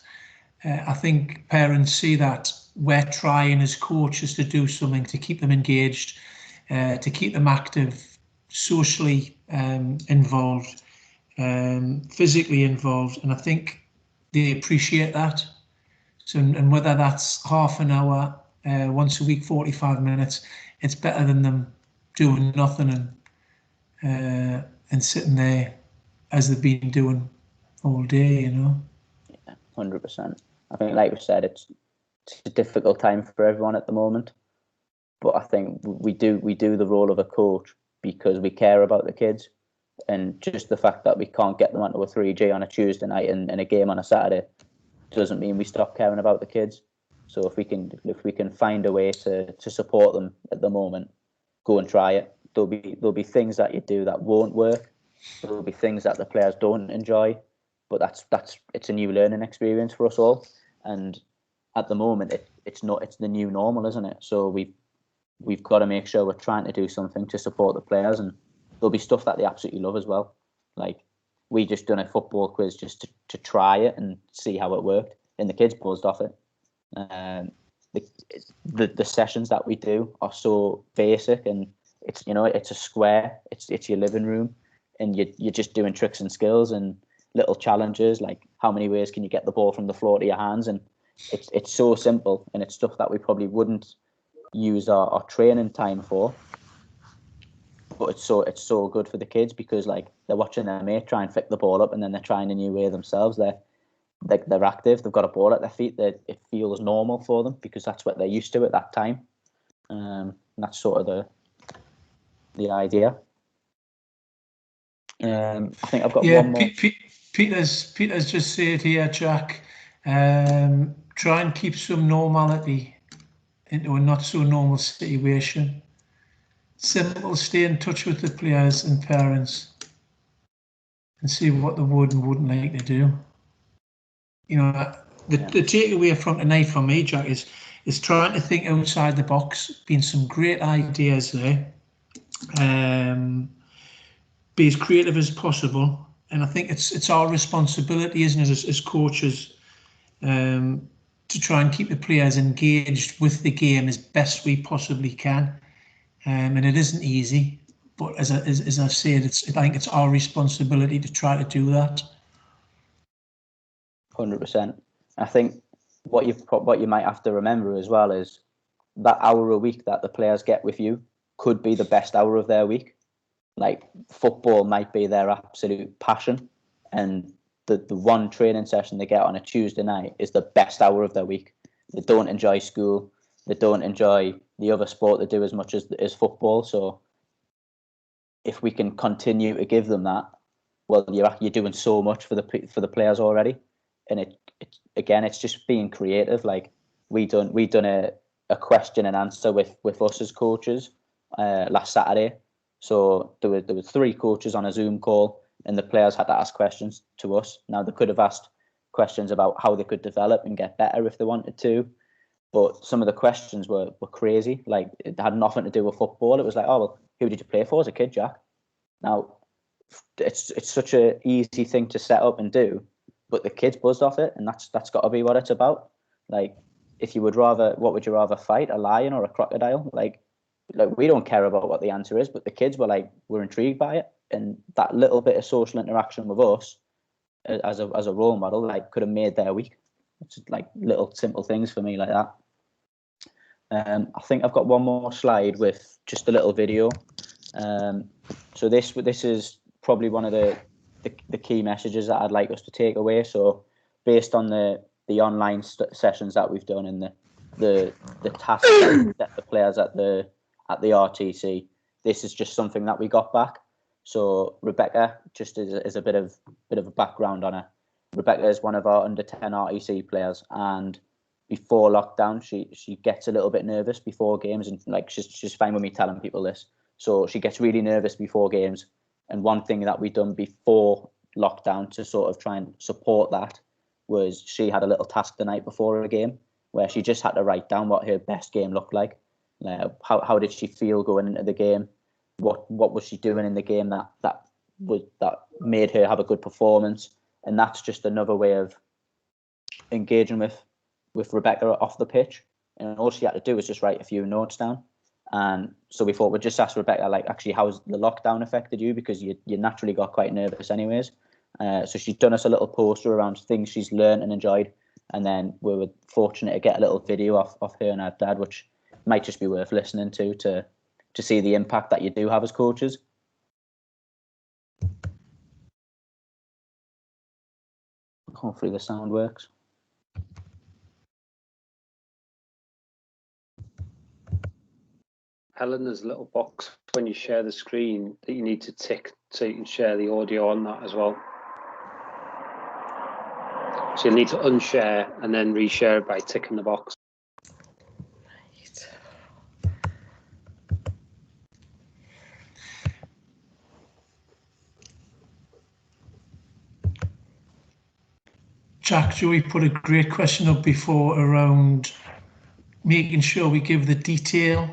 I think parents see that we're trying as coaches to do something to keep them engaged, to keep them active, socially involved, physically involved, and I think they appreciate that. So, and whether that's half an hour, once a week, 45 minutes, it's better than them doing nothing and sitting there as they've been doing all day, Yeah, 100%. I think, like we said, it's a difficult time for everyone at the moment, but I think we do the role of a coach because we care about the kids, and just the fact that we can't get them onto a 3G on a Tuesday night and a game on a Saturday doesn't mean we stop caring about the kids. So if we can find a way to support them at the moment, go and try it. There'll be things that you do that won't work. There'll be things that the players don't enjoy, but it's a new learning experience for us all. And at the moment, it's the new normal, isn't it? So we've got to make sure we're trying to do something to support the players, and there'll be stuff that they absolutely love as well. Like, we just done a football quiz just to try it and see how it worked, and the kids buzzed off it. The sessions that we do are so basic, and it's a square, it's your living room, and you're just doing tricks and skills and little challenges, like how many ways can you get the ball from the floor to your hands, and it's so simple, and it's stuff that we probably wouldn't use our training time for, but it's so good for the kids because, like, they're watching their mate try and flick the ball up, and then they're trying a new way themselves. they're active, they've got a ball at their feet, that it feels normal for them because that's what they're used to at that time. That's sort of the idea. I think I've got one more. Peter's just said here, Jack, try and keep some normality into a not so normal situation. Simple, stay in touch with the players and parents and see what they would and wouldn't like to do. You know, the takeaway from tonight for me, Jack, is trying to think outside the box. Been some great ideas there. Be as creative as possible, and I think it's our responsibility, isn't it, as coaches, to try and keep the players engaged with the game as best we possibly can. And it isn't easy, but as I've said, I think it's our responsibility to try to do that. 100%. I think what you might have to remember as well is that hour a week that the players get with you could be the best hour of their week. Like, football might be their absolute passion, and the one training session they get on a Tuesday night is the best hour of their week. They don't enjoy school, they don't enjoy the other sport they do as much as football. So if we can continue to give them that, well, you're doing so much for the players already. And it's just being creative. Like, we done a question and answer with us as coaches last Saturday. So there were 3 coaches on a Zoom call, and the players had to ask questions to us. Now, they could have asked questions about how they could develop and get better if they wanted to, but some of the questions were crazy. Like, it had nothing to do with football. It was like, oh, well, who did you play for as a kid, Jack? Now, it's such an easy thing to set up and do, but the kids buzzed off it, and that's got to be what it's about. Like, what would you rather fight, a lion or a crocodile? Like we don't care about what the answer is, but the kids were intrigued by it, and that little bit of social interaction with us as a role model, like, could have made their week. It's like little simple things for me like that. I think I've got one more slide with just a little video. So this is probably one of the key messages that I'd like us to take away. So based on the online sessions that we've done and the tasks that we set the players at the RTC, this is just something that we got back. So Rebecca, just as a bit of a background on her, Rebecca is one of our under 10 RTC players, and before lockdown, she gets a little bit nervous before games, and like she's fine with me telling people this. So she gets really nervous before games, and one thing that we done before lockdown to sort of try and support that was she had a little task the night before a game where she just had to write down what her best game looked like. How did she feel going into the game? What was she doing in the game that made her have a good performance? And that's just another way of engaging with Rebecca off the pitch. And all she had to do was just write a few notes down. And so we thought we'd just ask Rebecca, like, actually, how's the lockdown affected you? Because you naturally got quite nervous anyways. So she's done us a little poster around things she's learned and enjoyed. And then we were fortunate to get a little video of her and her dad, which might just be worth listening to see the impact that you do have as coaches. Hopefully the sound works. Helen, there's a little box when you share the screen that you need to tick so you can share the audio on that as well. So you'll need to unshare and then reshare it by ticking the box. Jack, Joey put a great question up before around making sure we give the detail.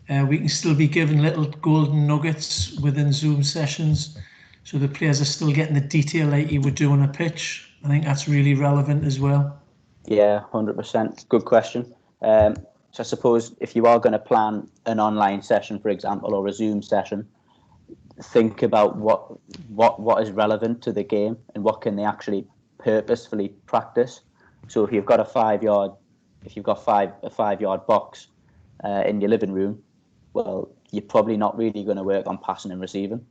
We can still be given little golden nuggets within Zoom sessions, so the players are still getting the detail like you would do on a pitch. I think that's really relevant as well. Yeah, 100%. Good question. So I suppose if you are going to plan an online session, for example, or a Zoom session, think about what is relevant to the game and what can they actually purposefully practice. So if you've got a 5-yard box in your living room, well, you're probably not really going to work on passing and receiving.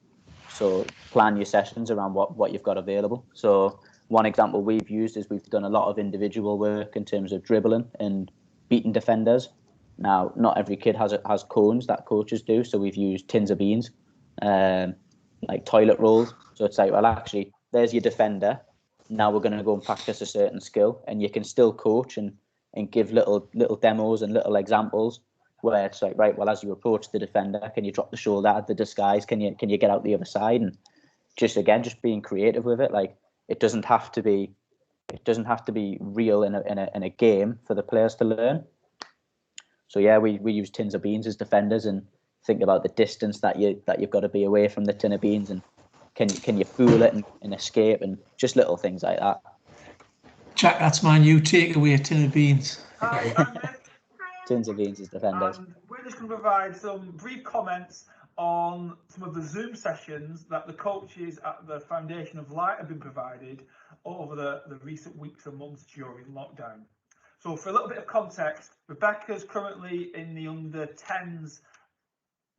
So plan your sessions around what you've got available. So one example we've used is we've done a lot of individual work in terms of dribbling and beating defenders. Now, not every kid has cones that coaches do, so we've used tins of beans, like toilet rolls. So it's like, well, actually, there's your defender. Now we're going to go and practice a certain skill, and you can still coach and give little demos and little examples where it's like, right, well, as you approach the defender, can you drop the shoulder, the disguise, can you get out the other side, and just being creative with it. Like, it doesn't have to be real in a game for the players to learn. So yeah, we use tins of beans as defenders and think about the distance that you've got to be away from the tin of beans, and can you fool it and escape, and just little things like that. Jack, that's my new takeaway, a tin of beans. Hi, I'm Nick. Tins of beans as defenders. And we're just going to provide some brief comments on some of the Zoom sessions that the coaches at the Foundation of Light have been provided over the recent weeks and months during lockdown. So for a little bit of context, Rebecca's currently in the under-10s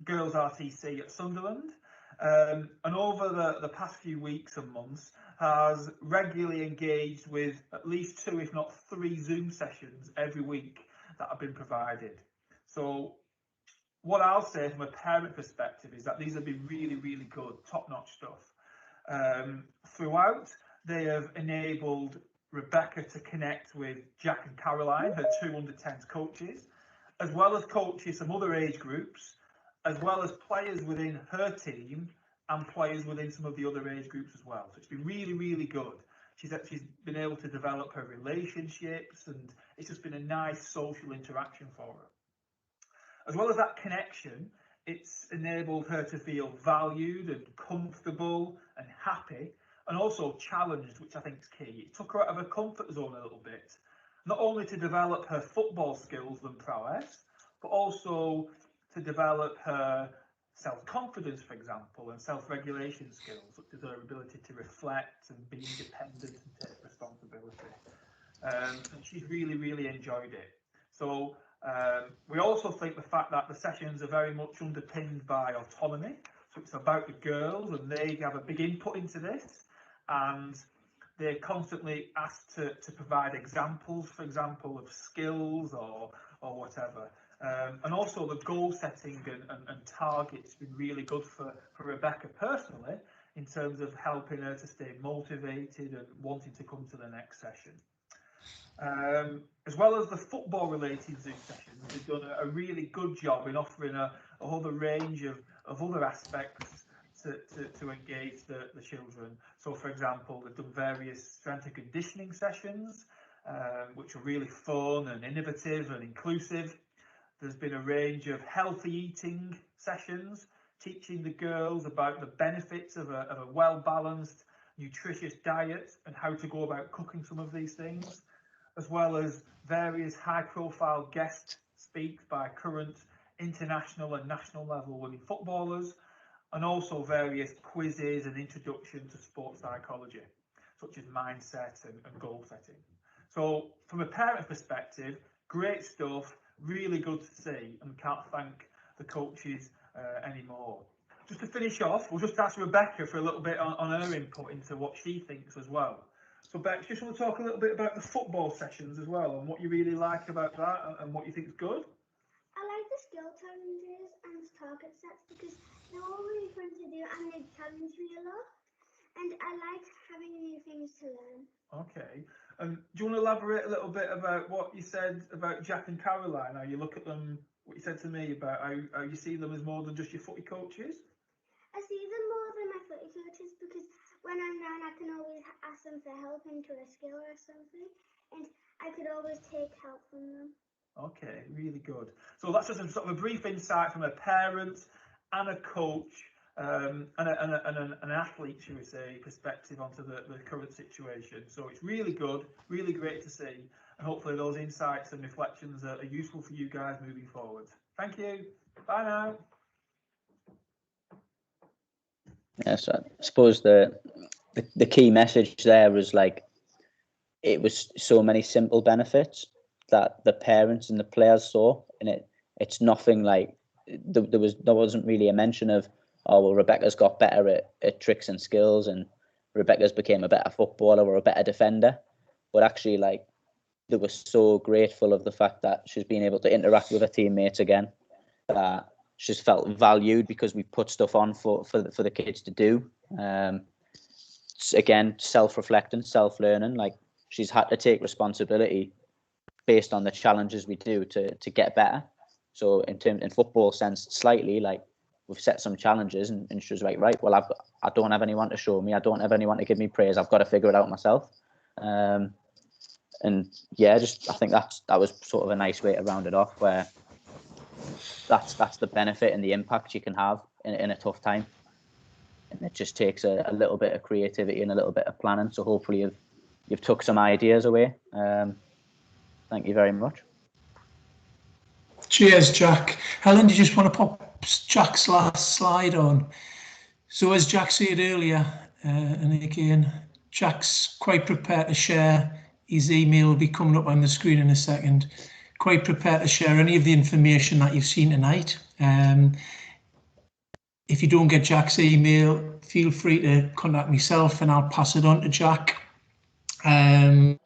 girls RTC at Sunderland, and over the past few weeks and months has regularly engaged with at least 2, if not 3 Zoom sessions every week that have been provided. So what I'll say from a parent perspective is that these have been really, really good, top-notch stuff. Throughout, they have enabled Rebecca to connect with Jack and Caroline, her 2 under-10s coaches, as well as coaches some other age groups, as well as players within her team and players within some of the other age groups as well. So it's been really, really good. She's been able to develop her relationships, and it's just been a nice social interaction for her. As well as that connection, it's enabled her to feel valued and comfortable and happy, and also challenged, which I think is key. It took her out of her comfort zone a little bit, not only to develop her football skills and prowess, but also to develop her self-confidence, for example, and self-regulation skills, such as her ability to reflect and be independent and take responsibility. And she's really, really enjoyed it. So we also think the fact that the sessions are very much underpinned by autonomy. So it's about the girls, and they have a big input into this, and they're constantly asked to provide examples, for example, of skills or whatever. And also the goal setting and targets have been really good for Rebecca personally, in terms of helping her to stay motivated and wanting to come to the next session. As well as the football related Zoom sessions, they've done a really good job in offering a whole range of other aspects to engage the children. So for example, they've done various strength and conditioning sessions, which are really fun and innovative and inclusive. There's been a range of healthy eating sessions, teaching the girls about the benefits of a well-balanced, nutritious diet and how to go about cooking some of these things, as well as various high-profile guest speaks by current international and national level women footballers, and also various quizzes and introduction to sports psychology, such as mindset and goal setting. So from a parent perspective, great stuff, really good to see, and can't thank the coaches anymore. Just to finish off, we'll just ask Rebecca for a little bit on her input into what she thinks as well. So Bex, just want to talk a little bit about the football sessions as well, and what you really like about that and what you think is good. I like the skill challenges and target sets because they're all really fun to do and they challenge me a lot. And I like having new things to learn. Okay. Do you want to elaborate a little bit about what you said about Jack and Caroline? How you look at them, what you said to me about how you see them as more than just your footy coaches? I see them more than my footy coaches because when I'm down, I can always ask them for help into a skill or something, and I could always take help from them. Okay, really good. So that's just a sort of a brief insight from a parent and a coach and an athlete, should we say, perspective onto the current situation. So it's really good, really great to see, and hopefully those insights and reflections are useful for you guys moving forward. Thank you. Bye now. Yes, I suppose the key message there was like, it was so many simple benefits that the parents and the players saw, and it's nothing like there wasn't really a mention of, oh well, Rebecca's got better at tricks and skills and Rebecca's became a better footballer or a better defender. But actually, like, they were so grateful of the fact that she's been able to interact with her teammates again, that she's felt valued because we put stuff on for the kids to do. Again, self-reflecting, self-learning. Like, she's had to take responsibility based on the challenges we do to get better. So in football sense, slightly, like, we've set some challenges, and she was like, right, well, I don't have anyone to show me, I don't have anyone to give me praise, I've got to figure it out myself. And yeah, I think that was sort of a nice way to round it off, where that's the benefit and the impact you can have in a tough time. And it just takes a little bit of creativity and a little bit of planning. So hopefully you've took some ideas away. Thank you very much. Cheers, Jack. Helen, do you just want to pop Jack's last slide on? So as Jack said earlier, and again, Jack's quite prepared to share. His email will be coming up on the screen in a second. Quite prepared to share any of the information that you've seen tonight. If you don't get Jack's email, feel free to contact myself and I'll pass it on to Jack. I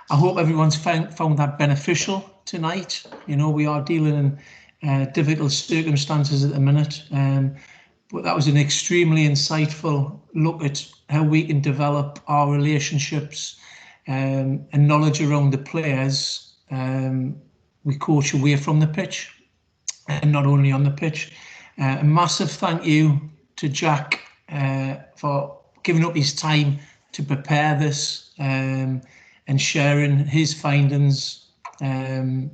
hope everyone's found that beneficial tonight. You know, we are dealing in difficult circumstances at the minute, but that was an extremely insightful look at how we can develop our relationships and knowledge around the players we coach away from the pitch and not only on the pitch. A massive thank you to Jack for giving up his time to prepare this and sharing his findings. And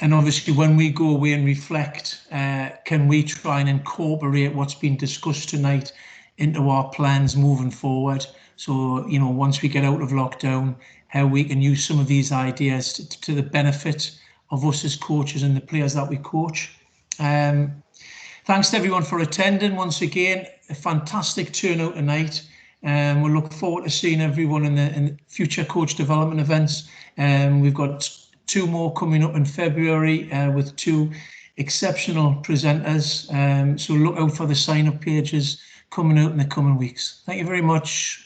obviously, when we go away and reflect, can we try and incorporate what's been discussed tonight into our plans moving forward? So, you know, once we get out of lockdown, how we can use some of these ideas to the benefit of us as coaches and the players that we coach. Thanks to everyone for attending. Once again, a fantastic turnout tonight. We'll look forward to seeing everyone in the future coach development events. We've got 2 more coming up in February with 2 exceptional presenters. So look out for the sign-up pages coming out in the coming weeks. Thank you very much.